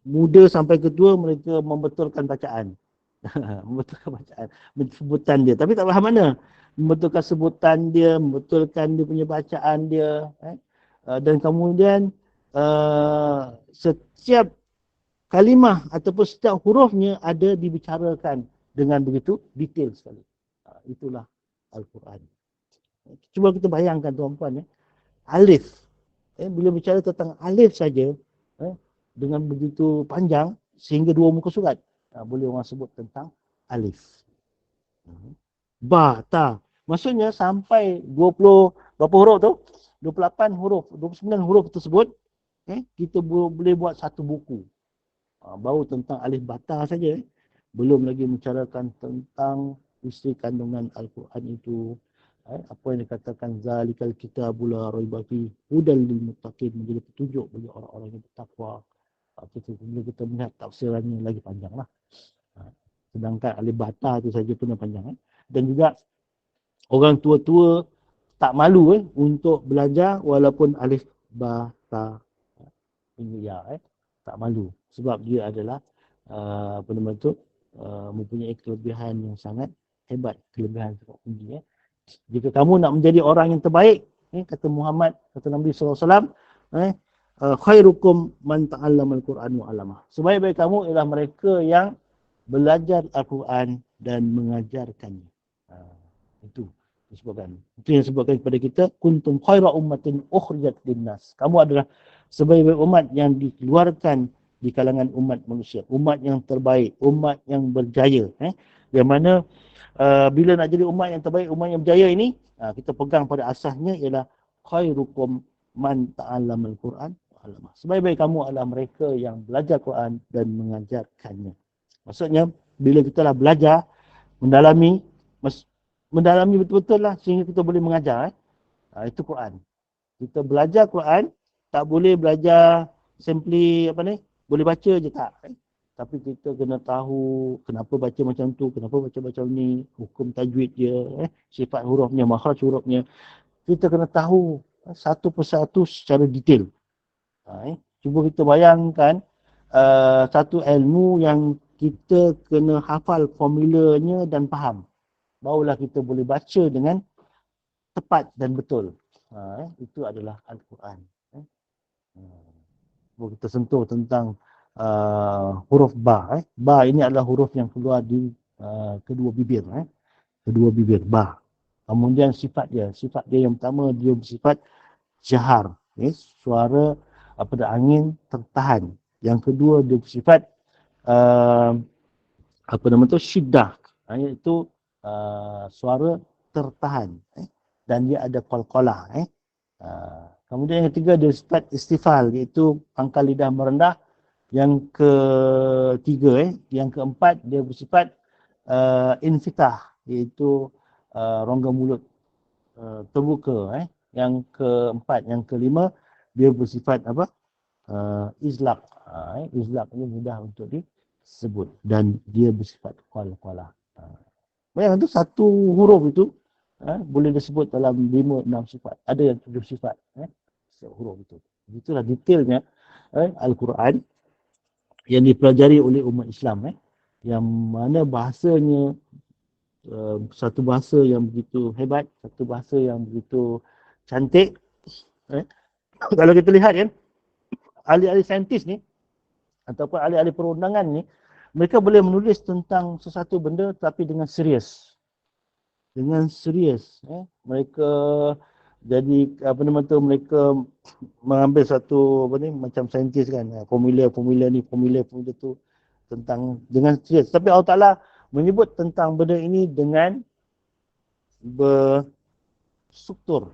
[SPEAKER 1] muda sampai ketua mereka membetulkan bacaan. Membetulkan bacaan, sebutan dia. Tapi tak faham mana. Membetulkan sebutan dia, membetulkan dia punya bacaan dia. Dan kemudian setiap kalimah ataupun setiap hurufnya ada dibicarakan dengan begitu detail sekali. Itulah Al-Quran. Cuba kita bayangkan tuan-tuan, alif. Bila bicara tentang alif saja, dengan begitu panjang sehingga 2 muka surat, boleh orang sebut tentang alif. Ba, ta. Maksudnya sampai 20 berapa huruf tu? 28 huruf, 29 huruf tersebut, kita boleh buat satu buku. Baru tentang alif bata saja. Belum lagi membicarakan tentang isi kandungan Al-Quran itu. Apa yang dikatakan zalikal kitabul la raiba fi hudal lil muttaqin, menjadi petunjuk bagi orang-orang yang bertakwa. Bila kita melihat tafsirannya lagi panjanglah. Sedangkan alif bata itu saja pun panjang. Dan juga orang tua-tua tak malu untuk belajar walaupun alif bata ini ya, tak malu sebab dia adalah mempunyai kelebihan yang sangat hebat, kelebihan sangat tinggi. Jika kamu nak menjadi orang yang terbaik, kata Muhammad, kata Nabi SAW, khairukum man ta'allama al-Quran wa 'allama. Sebaik-baik kamu ialah mereka yang belajar Al-Quran dan mengajarkannya. Itu disebutkan. Itu yang disebutkan kepada kita, kuntum khaira ummatin ukhrijat linnas. Kamu adalah sebaik-baik umat yang dikeluarkan di kalangan umat manusia, umat yang terbaik, umat yang berjaya. Yang mana bila nak jadi umat yang terbaik, umat yang berjaya ini, kita pegang pada asasnya ialah khairukum man ta'allama al-Quran wa 'allama. Sebaik-baik kamu adalah mereka yang belajar Quran dan mengajarkannya. Maksudnya bila kita lah belajar, mendalami, mendalami betul-betul lah sehingga kita boleh mengajar. Itu Quran. Kita belajar Quran, tak boleh belajar simply apa ni, boleh baca je tak. Tapi kita kena tahu kenapa baca macam tu, kenapa baca macam ni, hukum tajwid dia, sifat hurufnya, makhraj hurufnya. Kita kena tahu satu persatu secara detail. Cuba kita bayangkan satu ilmu yang kita kena hafal formulanya dan faham. Barulah kita boleh baca dengan tepat dan betul. Itu adalah Al-Quran. Kita sentuh tentang huruf ba. Ba ini adalah huruf yang keluar di kedua bibir. Kedua bibir, ba. Kemudian sifat dia yang pertama, dia bersifat jahar. Suara pada angin tertahan. Yang kedua, dia bersifat syiddah. Iaitu suara tertahan. Dan dia ada qalqalah. Kemudian yang ketiga, dia bersifat istifal, iaitu pangkal lidah merendah. Yang ketiga, yang keempat, dia bersifat infitah, iaitu rongga mulut terbuka. Yang keempat, yang kelima, dia bersifat apa? Izlaq. Izlaq ini mudah untuk disebut dan dia bersifat qalqalah. Bayangkan tu satu huruf itu boleh disebut dalam 5-6 sifat. Ada yang 7 sifat. Huruf itu. Itulah detailnya Al-Quran yang dipelajari oleh umat Islam. Yang mana bahasanya satu bahasa yang begitu hebat, satu bahasa yang begitu cantik. Kalau kita lihat kan, ahli-ahli saintis ni ataupun ahli-ahli perundangan ni, mereka boleh menulis tentang sesuatu benda tapi dengan serius. Dengan serius. Mereka jadi mereka mengambil satu macam saintis kan, formula ni, formula tu tentang dengan serius. Tapi Allah Ta'ala menyebut tentang benda ini dengan berstruktur.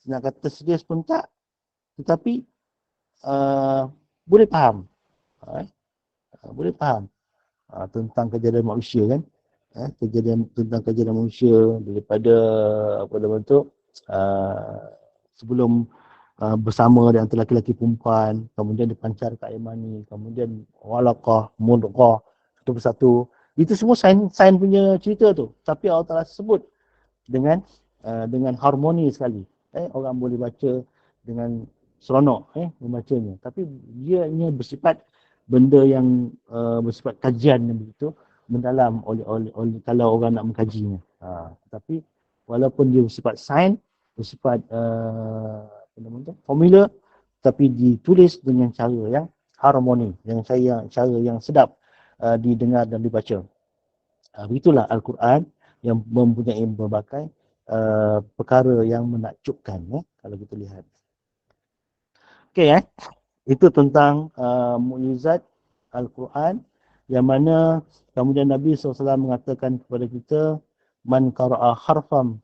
[SPEAKER 1] Nak kata serius pun tak, tetapi boleh faham. Boleh faham tentang kejadian manusia kan. Tentang kejadian manusia daripada sebelum bersama di antara lelaki perempuan, kemudian dipancar ke air mani, kemudian walaqah, mudghah, satu persatu. Itu semua sains punya cerita tu. Tapi Allah Ta'ala sebut dengan harmoni sekali. Orang boleh baca dengan seronok membacanya. Tapi dia ini bersifat benda yang bersifat kajian yang begitu mendalam oleh kalau orang nak mengkajinya. Tapi walaupun dia bersifat sains, bersifat formula, tapi ditulis dengan cara yang harmoni, cara yang sedap didengar dan dibaca. Begitulah Al-Quran yang mempunyai berbagai perkara yang menakjubkan kalau kita lihat. Okey, itu tentang mukjizat Al-Quran yang mana kemudian Nabi SAW mengatakan kepada kita, man qara'a harfam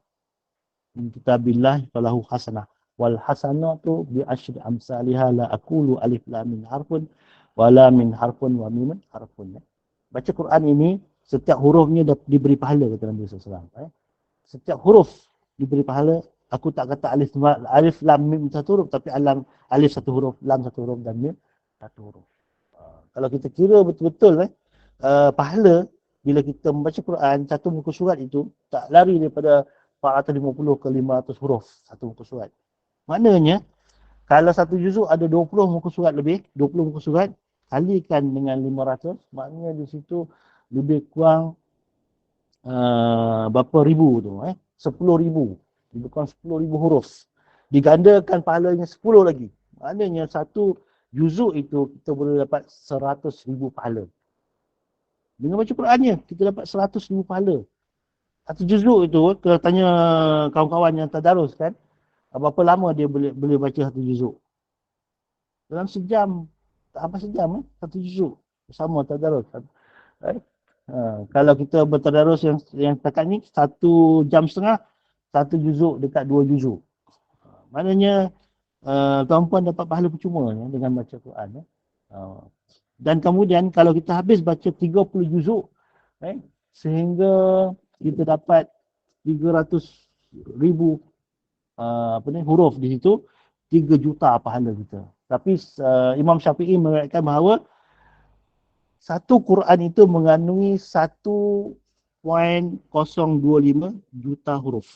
[SPEAKER 1] min kitabillah falahu hasanah wal hasanatu bi asyri amsalihha la aqulu alif lam min harfun wala min harfun wa mim harfun. Baca Quran ini setiap hurufnya diberi pahala, kata Nabi SAW. Setiap huruf diberi pahala. Aku tak kata alif lam mim satu huruf, tapi alif satu huruf, lam satu huruf dan mim satu huruf. Kalau kita kira betul-betul pahala bila kita membaca Quran, satu muka surat itu tak lari daripada 450 ke 500 huruf satu muka surat. Maknanya kalau satu juzuk ada 20 muka surat lebih, 20 muka surat kalikan dengan 500, maknanya di situ lebih kurang berapa ribu tu, 10,000. Lebih kurang 10,000 huruf. Digandakan pahalanya 10 lagi. Maknanya satu juzuk itu kita boleh dapat 100,000 pahala. Dengan baca Qurannya, kita dapat 100,000 pahala. Satu juzuk itu, kalau tanya kawan-kawan yang tadarus kan, berapa lama dia boleh baca satu juzuk? Dalam sejam, tak apa sejam satu juzuk. Sama tadarus. Eh? Kalau kita bertadarus yang setakat ni, 1 jam setengah, satu juzuk dekat 2 juzuk. Maknanya, tuan-puan dapat pahala percuma dengan baca Quran. Dan kemudian kalau kita habis baca 30 juzuk, sehingga kita dapat 300,000 huruf di situ, 3 juta pahala kita. Tapi Imam Syafi'i mengatakan bahawa satu Quran itu mengandungi 1.025 juta huruf.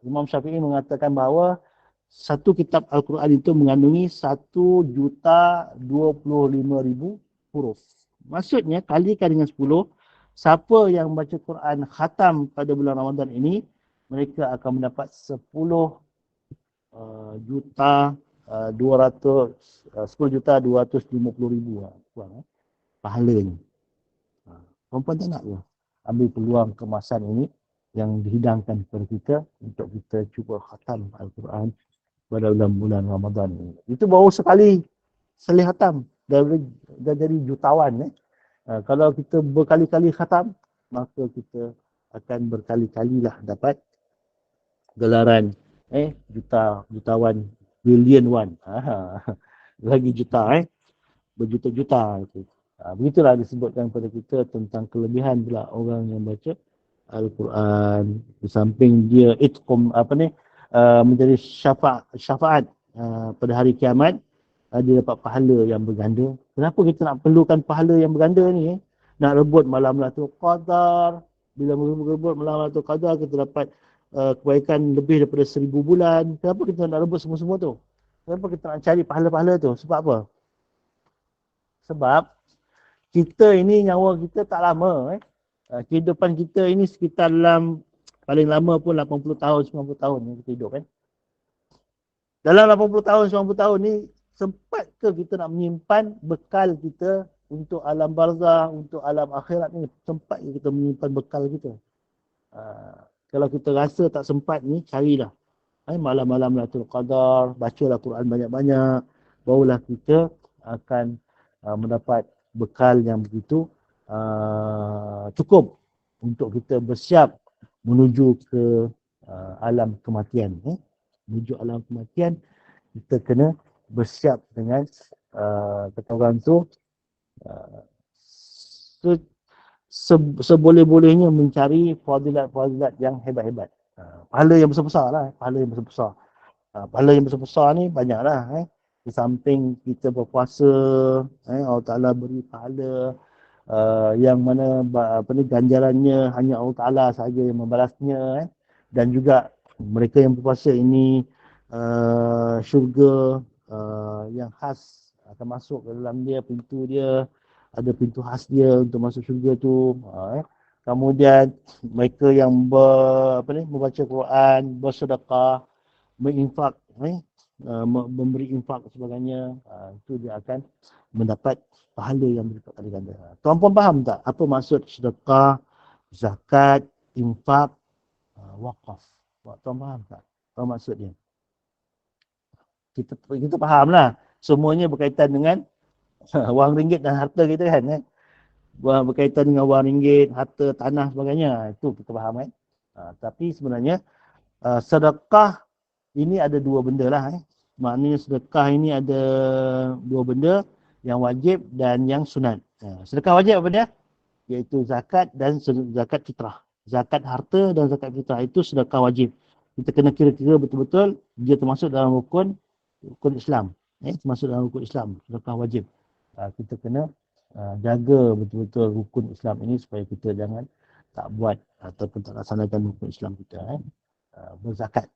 [SPEAKER 1] Imam Syafi'i mengatakan bahawa satu kitab Al-Quran itu mengandungi 1.025.000 huruf. Maksudnya kalikan dengan 10, siapa yang baca Quran khatam pada bulan Ramadan ini, mereka akan mendapat 10.250.000 pahalanya. Perempuan tak nak ke ambil peluang kemasan ini yang dihidangkan kepada kita untuk kita cuba khatam Al-Quran pada bulan Ramadan ini. Itu baru sekali khatam dah jadi jutawan. Kalau kita berkali-kali khatam, maka kita akan berkali-kalilah dapat gelaran jutawan, billion one. Lagi juta, berjuta-juta itu. Begitulah disebutkan kepada kita tentang kelebihan pula orang yang baca Al-Quran. Di samping dia menjadi syafaat pada hari kiamat, dia dapat pahala yang berganda. Kenapa kita nak perlukan pahala yang berganda ni? Nak rebut malam Lailatul Qadar. Bila merebut malam Lailatul Qadar, kita dapat kebaikan lebih daripada 1,000 bulan. Kenapa kita nak rebut semua-semua tu? Kenapa kita nak cari pahala-pahala tu? Sebab apa? Sebab kita ini, nyawa kita tak lama. Kehidupan kita ini sekitar dalam paling lama pun 80 tahun, 90 tahun kita hidup kan. Dalam 80 tahun, 90 tahun ni, sempat ke kita nak menyimpan bekal kita untuk alam barzah, untuk alam akhirat ni? Sempat ke kita menyimpan bekal kita? Kalau kita rasa tak sempat ni, carilah. Malam-malam Lailatul Qadar, bacalah Quran banyak-banyak, barulah kita akan mendapat bekal yang begitu cukup untuk kita bersiap menuju ke alam kematian. Menuju alam kematian, kita kena bersiap dengan kata orang tu seboleh-bolehnya mencari fadilat-fadilat yang hebat-hebat. Pahala yang besar-besar lah. Pahala yang besar-besar. Pahala yang besar-besar ni banyak lah. Di samping kita berpuasa, Allah Ta'ala beri pahala yang mana ganjarannya hanya Allah Ta'ala sahaja yang membalasnya. Dan juga mereka yang berpuasa ini syurga yang khas akan masuk ke dalam dia, pintu dia, ada pintu khas dia untuk masuk syurga tu. Kemudian mereka yang membaca Quran, bersedekah, berinfak, memberi infak dan sebagainya, itu dia akan mendapat pahala yang berlipat kali ganda. Tuan-puan faham tak apa maksud sedekah, zakat, infak, wakaf? Tuan faham tak apa maksudnya? Kita faham lah. Semuanya berkaitan dengan wang ringgit dan harta kita kan. Berkaitan dengan wang ringgit, harta, tanah sebagainya. Itu kita faham kan. Tapi sebenarnya sedekah ini ada dua benda lah. Maknanya sedekah ini ada dua benda, yang wajib dan yang sunat. Sedekah wajib apa dia? Iaitu zakat dan zakat fitrah. Zakat harta dan zakat fitrah itu sedekah wajib. Kita kena kira-kira betul-betul dia termasuk dalam rukun Islam. Termasuk dalam rukun Islam, sedekah wajib. Kita kena jaga betul-betul rukun Islam ini supaya kita jangan tak buat ataupun tak laksanakan rukun Islam kita. Berzakat.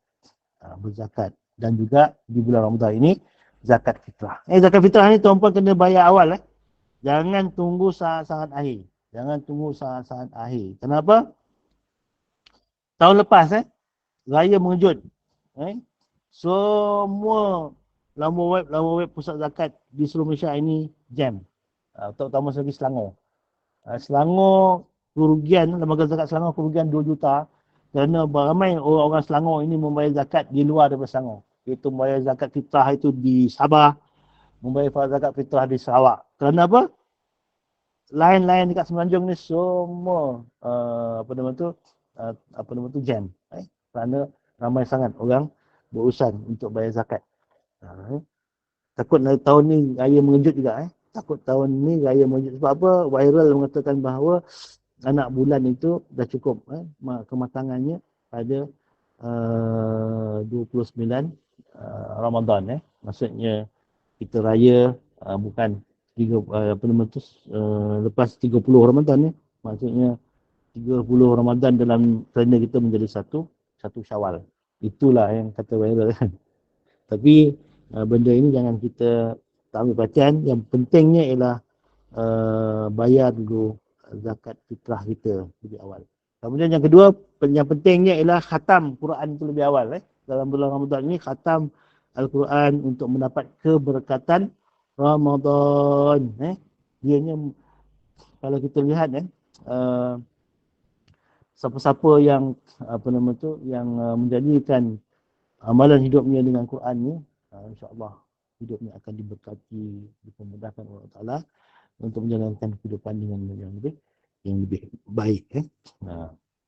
[SPEAKER 1] Berzakat. Dan juga di bulan Ramadan ini zakat fitrah. Zakat fitrah ni tuan-puan kena bayar awal. Jangan tunggu saat-saat akhir. Jangan tunggu saat-saat akhir. Kenapa? Tahun lepas raya mengejut. Semua laman web pusat zakat di seluruh Malaysia ini jam. Terutama sekali Selangor. Selangor kerugian, lembaga zakat Selangor kerugian 2 juta kerana ramai orang-orang Selangor ini membayar zakat di luar daripada Selangor. Iaitu membayar zakat fitrah itu di Sabah, membayar zakat fitrah di Sarawak. Kerana apa? Lain-lain dekat Semenanjung ni semua jam. Kerana ramai sangat orang berurusan untuk bayar zakat. Takut tahun ni raya mengejut juga. Takut tahun ni raya mengejut. Sebab apa? Viral mengatakan bahawa anak bulan itu dah cukup kematangannya pada 29 Ramadan. Maksudnya kita raya bukan lepas 30 Ramadan. Maksudnya 30 Ramadan dalam kalender kita menjadi satu Syawal. Itulah yang kata viral kan. Tapi benda ini jangan kita tak ambil perhatian. Yang pentingnya ialah bayar dulu zakat fitrah kita lebih awal. Kemudian yang kedua, yang pentingnya ialah khatam Quran itu lebih awal. Dalam bulan Ramadan ini khatam Al-Quran untuk mendapat keberkatan Ramadan. Dianya kalau kita lihat siapa-siapa yang yang menjadikan amalan hidupnya dengan Quran ni, insya-Allah hidupnya akan diberkati, dipermudahkan oleh Allah Taala untuk menjalankan kehidupan dengan yang lebih baik.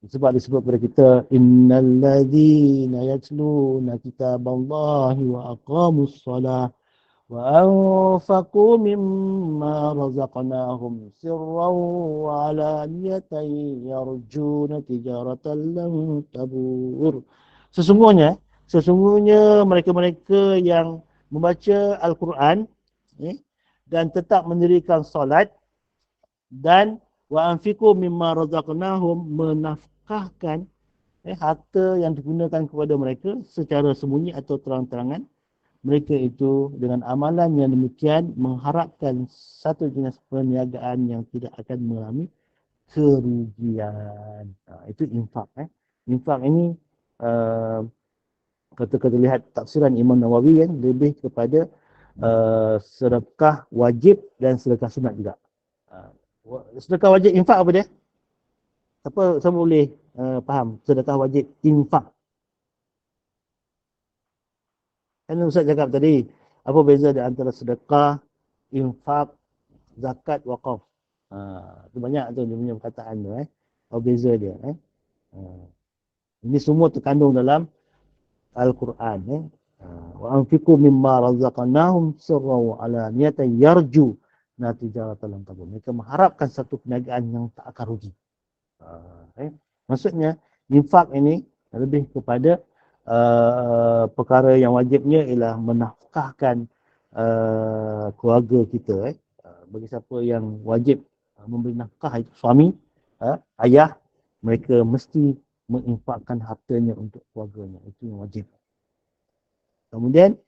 [SPEAKER 1] Sebab disebut kepada kita, innal ladzina yatluna kitaballahi wa aqamus shalah wa anfaqu mimma razaqnahum sirran wa alaniyatan yarjuna tijaratan lan tabur. Sesungguhnya mereka-mereka yang membaca Al-Quran dan tetap mendirikan solat dan wa anfiqu mimma razaqnahum, menafkahkan harta yang digunakan kepada mereka secara sembunyi atau terang-terangan, mereka itu dengan amalan yang demikian mengharapkan satu jenis perniagaan yang tidak akan mengalami kerugian. Itu infak. Infak ini kata-kata lihat tafsiran Imam Nawawi lebih kepada sedekah wajib dan sedekah sunat juga. Sedekah wajib infak apa dia? Siapa boleh faham sedekah wajib infak? Kan Ustaz cakap tadi, apa beza di antara sedekah, infak, zakat, wakaf? Itu banyak tu dia punya perkataan tu. Apa beza dia? Ini semua terkandung dalam Al-Quran. Wa anfiqu mimma razaqnahum sirran wa alaniyatan yarju tijaratan lan tabur. Mereka mengharapkan satu perniagaan yang tak akan rugi. Maksudnya infak ini lebih kepada perkara yang wajibnya ialah menafkahkan keluarga kita. Bagi siapa yang wajib memberi nafkah, itu suami, ayah, mereka mesti menginfakkan hartanya untuk keluarganya. Itu yang wajib. Kemudian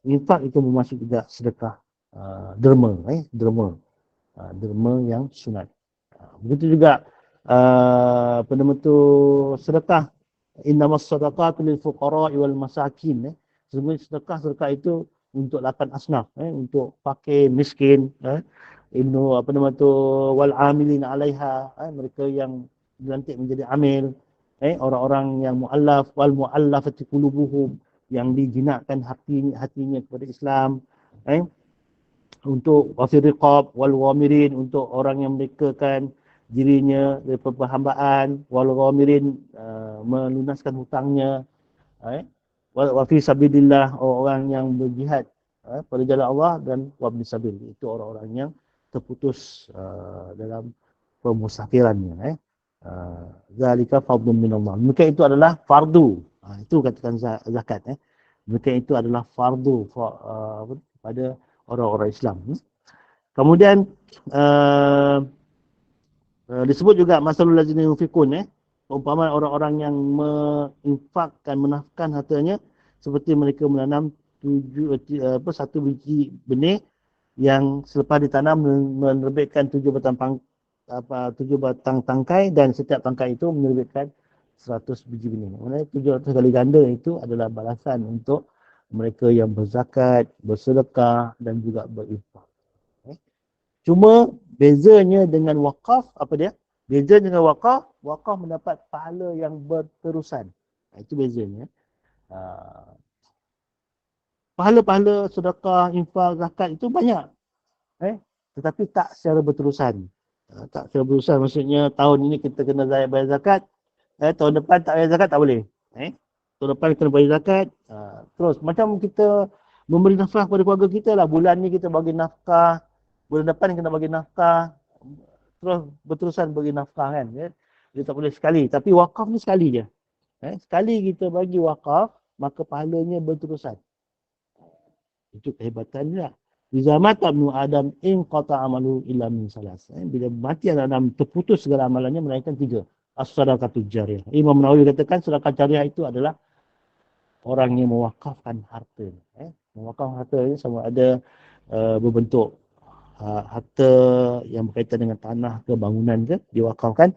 [SPEAKER 1] infak itu bermaksud juga sedekah derma, derma yang sunat. Begitu juga sedekah, innamas sadaqatu lil fuqara'i wal masakin. Sebenarnya sedekah itu untuk 8 asnaf, untuk fakir, miskin, wal amilin 'alaiha, mereka yang dilantik menjadi amil, orang-orang yang muallaf wal muallafati qulubuhum, yang dijinakkan hatinya kepada Islam, untuk wafir riqab wal ghamirin, untuk orang yang merekakan dirinya dari perhambaan, wal ghamirin, melunaskan hutangnya, wa fi sabilillah, orang yang berjihad pada jalan Allah, dan wabni sabil, itu orang-orang yang terputus dalam pemusafirannya. Zalika fardun minallah, maka itu adalah fardu. Itu katakan zakat. Maka itu adalah fardu pada orang-orang Islam. Kemudian disebut juga masalul ladzina yunfiqun, umpama orang-orang yang menginfakkan, menafkahkan hartanya seperti mereka menanam satu biji benih yang selepas ditanam menerbitkan 7 batang tangkai, dan setiap tangkai itu menerbitkan 100 biji benih. Maksudnya 700 kali ganda itu adalah balasan untuk mereka yang berzakat, bersedekah dan juga berinfak. Cuma bezanya dengan wakaf, apa dia? Beza dengan wakaf, wakaf mendapat pahala yang berterusan. Itu bezanya. Pahala-pahala sedekah, infak, zakat itu banyak. Tetapi tak secara berterusan. Tak secara berterusan, maksudnya tahun ini kita kena bayar zakat, tahun depan tak bayar zakat tak boleh. Tahun depan kena bayar zakat, terus macam kita memberi nafkah kepada keluarga kita lah. Bulan ni kita bagi nafkah, bulan depan kena bagi nafkah, terus berterusan bagi nafkah kan. Dia tak boleh sekali. Tapi wakaf ni sekali je. Sekali kita bagi wakaf, maka pahalanya berterusan. Itu kehebatan dia. Iza mata ibnu Adam in qata amalu illa min salas. Bila mati anak Adam terputus segala amalannya melainkan 3. As-sadaqatul jariyah. Imam Nawawi katakan sedekah jariyah itu adalah orang yang mewakafkan harta. Mewakafkan harta ini sama ada berbentuk harta yang berkaitan dengan tanah ke bangunan ke diwakafkan,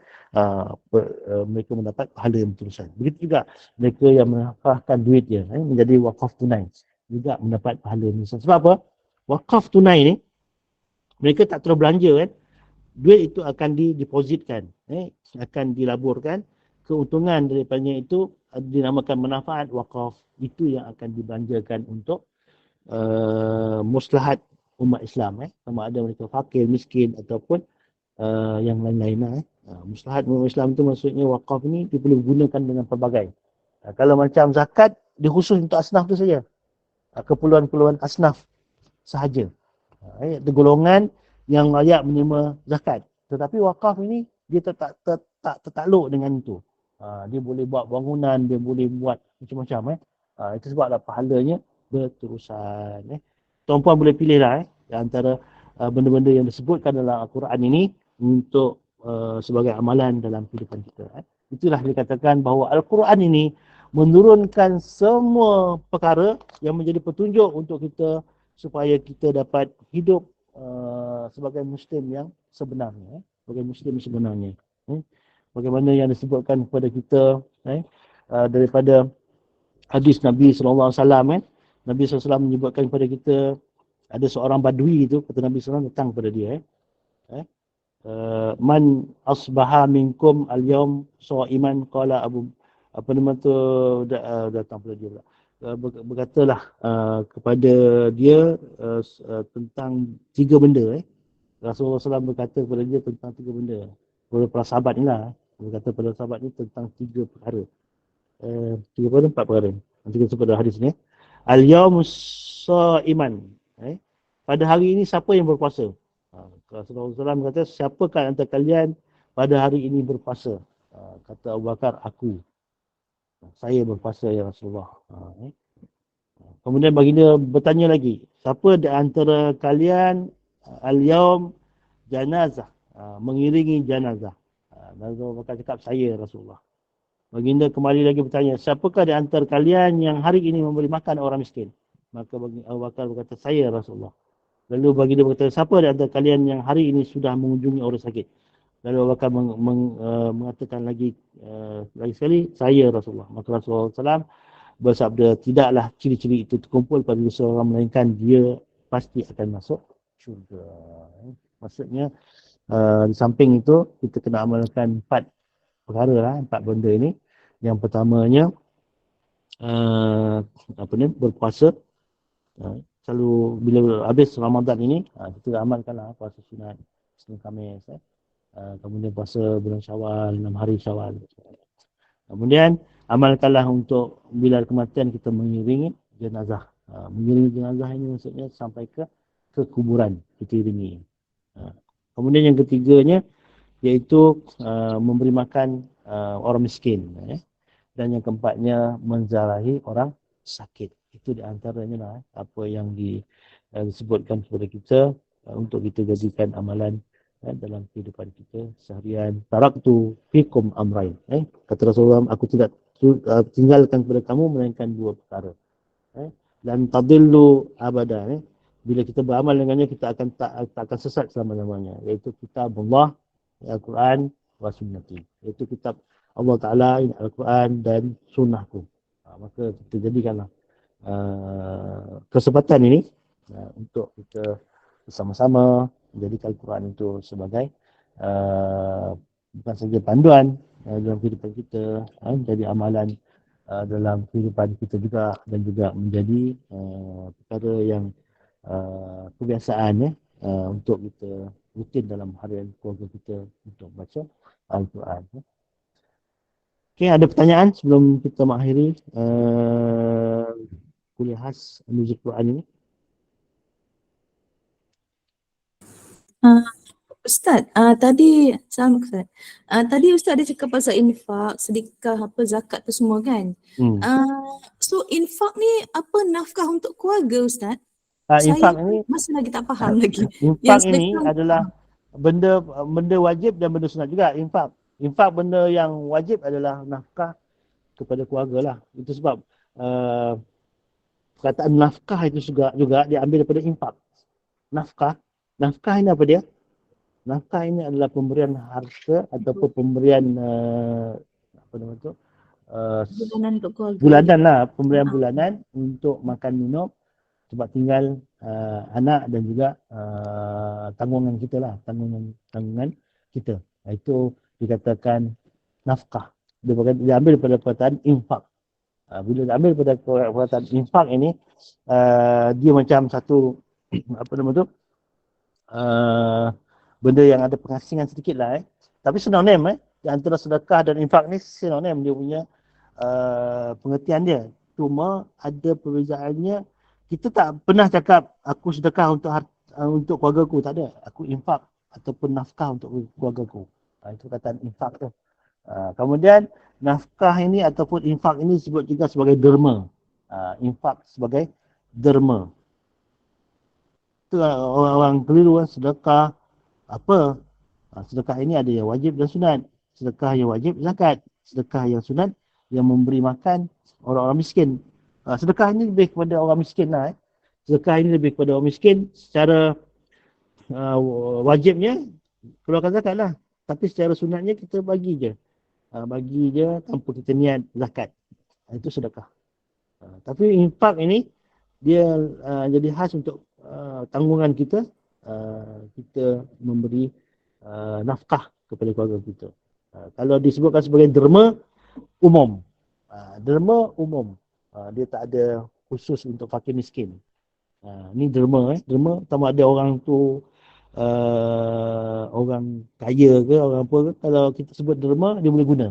[SPEAKER 1] mereka mendapat pahala yang berterusan. Begitu juga mereka yang mewakafkan duit dia menjadi wakaf tunai juga mendapat pahala yang berterusan. Sebab apa? Wakaf tunai ni mereka tak terus belanja kan. Duit itu akan didepositkan, akan dilaburkan. Keuntungan daripadanya itu dinamakan manfaat wakaf. Itu yang akan dibelanjakan untuk maslahat umat Islam, sama ada mereka fakir, miskin ataupun yang lain-lain. Maslahat umat Islam itu maksudnya wakaf ni dia boleh gunakan dengan pelbagai. Kalau macam zakat, dia khusus untuk asnaf tu saja. Keperluan-keperluan asnaf sahaja. Ada golongan yang layak menerima zakat. Tetapi wakaf ini dia tak tertakluk dengan itu. Dia boleh buat bangunan, dia boleh buat macam-macam. Itu sebablah pahalanya berterusan. Tuan-puan boleh pilih lah antara benda-benda yang disebutkan dalam Al-Quran ini untuk sebagai amalan dalam kehidupan kita. Itulah dikatakan bahawa Al-Quran ini menurunkan semua perkara yang menjadi petunjuk untuk kita supaya kita dapat hidup sebagai Muslim yang sebenarnya. Sebagai Muslim sebenarnya. Bagaimana yang disebutkan kepada kita daripada hadis Nabi SAW. Nabi SAW menyebutkan kepada kita ada seorang badui itu, kata Nabi SAW datang kepada dia. Man asbaha minkum al-yawm sha'iman qala Abu apa nama tu datang kepada dia. Berkatalah kepada dia tentang 3 benda. Rasulullah SAW berkata kepada dia tentang 3 benda. Kepada para sahabat ni lah. Berkata kepada sahabat ni tentang 3 perkara. 3 perkara, 4 perkara. Nanti kita sebut dalam hadis ni. Al-yawm sha'iman. Pada hari ini siapa yang berpuasa? Rasulullah SAW kata, siapakah antara kalian pada hari ini berpuasa? Kata Abu Bakar, aku. Saya berpuasa ya Rasulullah. Kemudian baginda bertanya lagi, siapa di antara kalian al-yawm janazah, mengiringi janazah? Abu Bakar cakap, saya Rasulullah. Baginda kembali lagi bertanya, siapakah di antara kalian yang hari ini memberi makan orang miskin? Maka Abu Bakar berkata, saya Rasulullah. Lalu baginda berkata, siapa di antara kalian yang hari ini sudah mengunjungi orang sakit? Lalu Abu Bakar mengatakan lagi sekali, saya Rasulullah. Maka Rasulullah SAW bersabda, tidaklah ciri-ciri itu terkumpul pada seorang melainkan dia pasti akan masuk syurga. Maksudnya di samping itu kita kena amalkan 4 perkara lah, 4 benda ini. Yang pertamanya berpuasa. Selalu bila habis Ramadan ini kita amalkanlah puasa sunat Isnin Khamis. Kemudian puasa bulan Syawal, 6 hari Syawal. Kemudian amalkanlah untuk bila kematian kita mengiringi jenazah. Mengiringi jenazah ini maksudnya sampai ke kuburan kita iringi. Kemudian yang ketiganya iaitu memberi makan orang miskin. Dan yang keempatnya menziarahi orang sakit. Itu di antaranya lah apa yang disebutkan kepada kita untuk kita jadikan amalan dalam kehidupan kita seharian. Taraktu fikum amrain. Kata Rasulullah, aku tidak tinggalkan kepada kamu melainkan 2 perkara. Dan tadillu abada. Bila kita beramal dengannya, kita akan tak akan sesat selama-lamanya. Iaitu kitabullah, Al-Quran wa sunnati. Iaitu kitab Allah Ta'ala, Al-Quran dan sunnahku. Maka kita jadikanlah kesempatan ini untuk kita bersama-sama menjadikan Al-Quran itu sebagai bukan saja panduan dalam kehidupan kita, menjadi amalan dalam kehidupan kita juga, dan juga menjadi perkara yang kebiasaan untuk kita rutin dalam harian keluarga kita untuk baca Al-Quran. Okey, ada pertanyaan sebelum kita mengakhiri kuliah khas Nuzul Quran ini?
[SPEAKER 2] Ustaz, salam Ustaz. Tadi Ustaz ada cakap pasal infak, sedekah, apa zakat tu semua kan? So infak ni apa nafkah untuk keluarga Ustaz?
[SPEAKER 1] Infak
[SPEAKER 2] Saya
[SPEAKER 1] ini
[SPEAKER 2] masih lagi tak faham lagi.
[SPEAKER 1] infak ini adalah benda wajib dan benda sunat juga. Infak benda yang wajib adalah nafkah kepada keluarga lah. Itu sebab perkataan nafkah itu juga diambil daripada infak. Nafkah ini apa dia? Nafkah ini adalah pemberian harta ataupun pemberian apa nama tu?
[SPEAKER 2] Bulanan untuk keluarga.
[SPEAKER 1] Bulanan lah, pemberian bulanan untuk makan minum, tempat tinggal anak dan juga tanggungan kita lah, tanggungan kita. Itu dikatakan nafkah. Dia ambil daripada perkataan infak. Bila diambil daripada perkataan infak ini, dia macam satu apa nama tu? Benda yang ada pengasingan sedikit lah. Tapi sinonim di antara sedekah dan infak ni sinonim dia punya pengertian dia. Cuma ada perbezaannya. Kita tak pernah cakap aku sedekah untuk keluarga ku, tak ada. Aku infak ataupun nafkah untuk keluarga ku. Itu kataan infak tu. Kemudian nafkah ini ataupun infak ini disebut juga sebagai derma. Infak sebagai derma. Itu orang keliru sedekah apa? Sedekah ini ada yang wajib dan sunat. Sedekah yang wajib zakat. Sedekah yang sunat yang memberi makan orang-orang miskin. Sedekah ini lebih kepada orang miskin lah. Sedekah ini lebih kepada orang miskin. Secara wajibnya keluarkan zakat lah. Tapi secara sunatnya kita bagi je. Bagi je tanpa kita niat zakat. Itu sedekah. Tapi infak ini dia jadi khas untuk tanggungan kita. Kita memberi nafkah kepada keluarga kita. Kalau disebutkan sebagai derma, umum. Derma umum. Dia tak ada khusus untuk fakir miskin. Ni derma. Derma sama ada orang tu orang kaya ke, orang apa ke. Kalau kita sebut derma, dia boleh guna.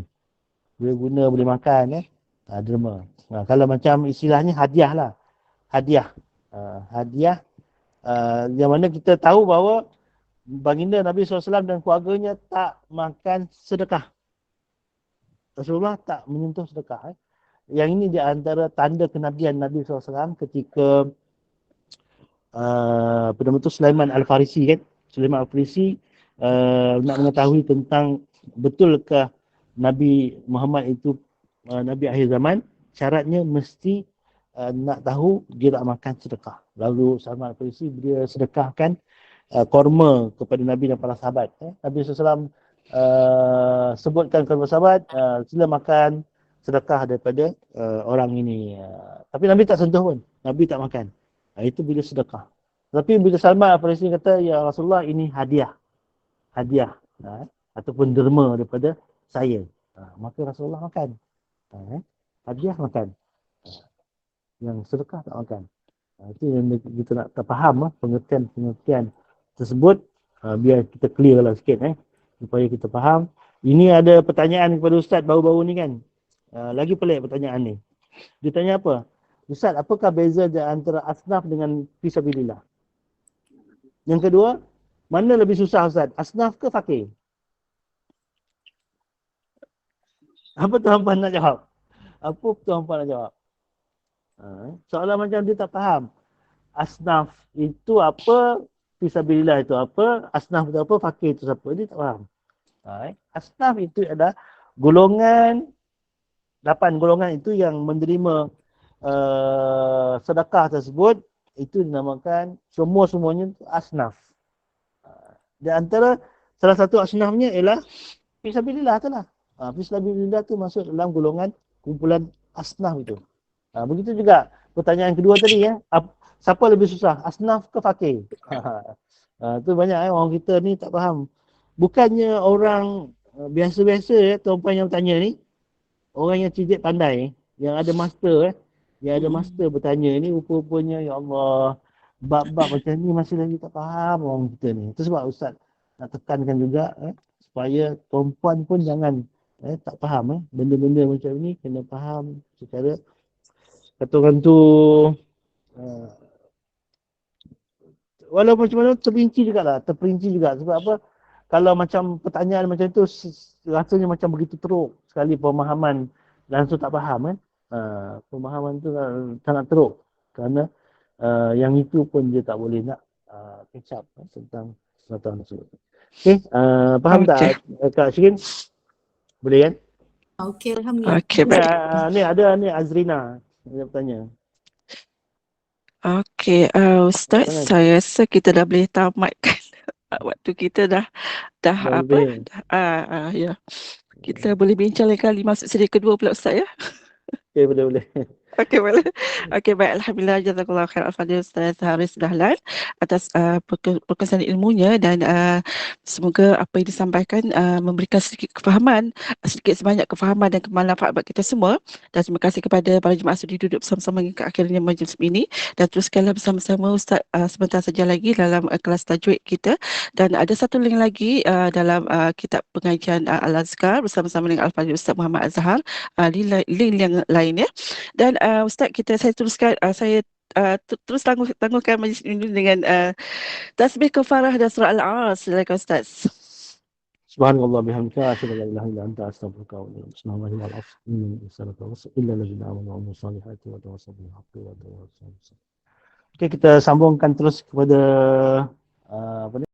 [SPEAKER 1] Boleh makan. Derma. Kalau macam istilahnya hadiah lah. Hadiah. Hadiah. Yang mana kita tahu bahawa baginda Nabi SAW dan keluarganya tak makan sedekah. Rasulullah tak menyentuh sedekah. Yang ini di antara tanda kenabian Nabi SAW ketika bernama tu Sulaiman Al-Farisi kan. Sulaiman Al-Farisi nak mengetahui tentang betulkah Nabi Muhammad itu Nabi akhir zaman, syaratnya mesti nak tahu dia tak makan sedekah. Lalu Sulaiman Al-Farisi dia sedekahkan korma kepada Nabi dan para sahabat. Nabi SAW sebutkan kepada sahabat, sila makan sedekah daripada orang ini. Tapi Nabi tak sentuh pun. Nabi tak makan. Itu bila sedekah. Tapi bila Salman Al-Farisi kata, ya Rasulullah ini hadiah. Hadiah. Ataupun derma daripada saya. Maka Rasulullah makan. Hadiah makan. Yang sedekah tak makan. Itu yang kita nak faham pengertian-pengertian tersebut. Biar kita clear lah sikit. Supaya kita faham. Ini ada pertanyaan kepada Ustaz baru-baru ni kan. Lagi pelik pertanyaan ni. Dia tanya apa? Ustaz, apakah beza antara asnaf dengan fisabilillah? Yang kedua, mana lebih susah Ustaz? Asnaf ke fakir? Apa tuan puan nak jawab? Apa tuan puan nak jawab? Soalan macam dia tak faham. Asnaf itu apa? Fisabilillah itu apa? Asnaf itu apa? Fakir itu apa? Dia tak faham. Asnaf itu adalah golongan, 8 golongan itu yang menerima sedekah tersebut. Itu dinamakan semuanya asnaf. Di antara salah satu asnafnya ialah fisabilillah tu lah. Fisabilillah tu masuk dalam golongan kumpulan asnaf itu. Begitu juga pertanyaan kedua tadi siapa lebih susah, asnaf ke fakir? Tu banyak orang kita ni tak faham. Bukannya orang biasa-biasa tuan-puan yang bertanya ni, orang yang cerdik pandai, yang ada master yang ada master bertanya ni, rupa-rupanya ya Allah, bab-bab macam ni masih lagi tak faham orang kita ni. Itu sebab Ustaz nak tekankan juga supaya tuan-puan pun jangan tak faham benda-benda macam ni, kena faham secara kata orang tu uh, walaupun macam mana terperinci juga sebab apa, kalau macam pertanyaan macam tu rasanya macam begitu teruk sekali pemahaman, langsung tak faham pemahaman tu sangat teruk kerana yang itu pun dia tak boleh nak catch up tentang pengetahuan tersebut. Okey, faham
[SPEAKER 3] Okey.
[SPEAKER 1] tak Kak Shirin? Boleh kan?
[SPEAKER 2] Okey, Alhamdulillah.
[SPEAKER 3] Okey, baik.
[SPEAKER 1] Ni ada Azrina dia bertanya.
[SPEAKER 3] Okey, Ustaz,
[SPEAKER 1] Jangan.
[SPEAKER 3] saya rasa kita dah boleh tamatkan waktu kita dah
[SPEAKER 1] Dah
[SPEAKER 3] apa?
[SPEAKER 1] lebih.
[SPEAKER 3] Ya. Kita boleh bincang lain kali masuk siri kedua pula Ustaz ya.
[SPEAKER 1] Okey, boleh.
[SPEAKER 3] Okey, boleh. Okey, baik. Alhamdulillah, jazakallahu khair al-fadhil Ustaz Haris Dahlan atas perkongsian ilmunya dan semoga apa yang disampaikan memberikan sedikit kefahaman, sedikit sebanyak kefahaman dan kemanfaat bagi kita semua. Dan terima kasih kepada para jemaah sudi duduk bersama-sama hingga akhirnya majlis ini. Dan teruskanlah bersama-sama Ustaz sebentar saja lagi dalam kelas tajwid kita. Dan ada satu link lagi dalam kitab pengajian Al-Azkar bersama-sama dengan Al-Fadhil Ustaz Muhammad Azhar. Link yang lain ya. Dan Ustaz, saya teruskan, saya terus tangguhkan majlis ini dengan tasbih kafarah dan surah Al-As. Silakan Ustaz.
[SPEAKER 1] Subhanallah bihamdika asyhadu an la ilaha illa anta astaghfiruka wa atubu ilaik. Bismillahirrahmanirrahim. Illa alladziina aamanu wa amilus solihati wa tawassaw bil haqqi wa tawassaw bis sabr. Okey, kita sambungkan terus kepada apa ni?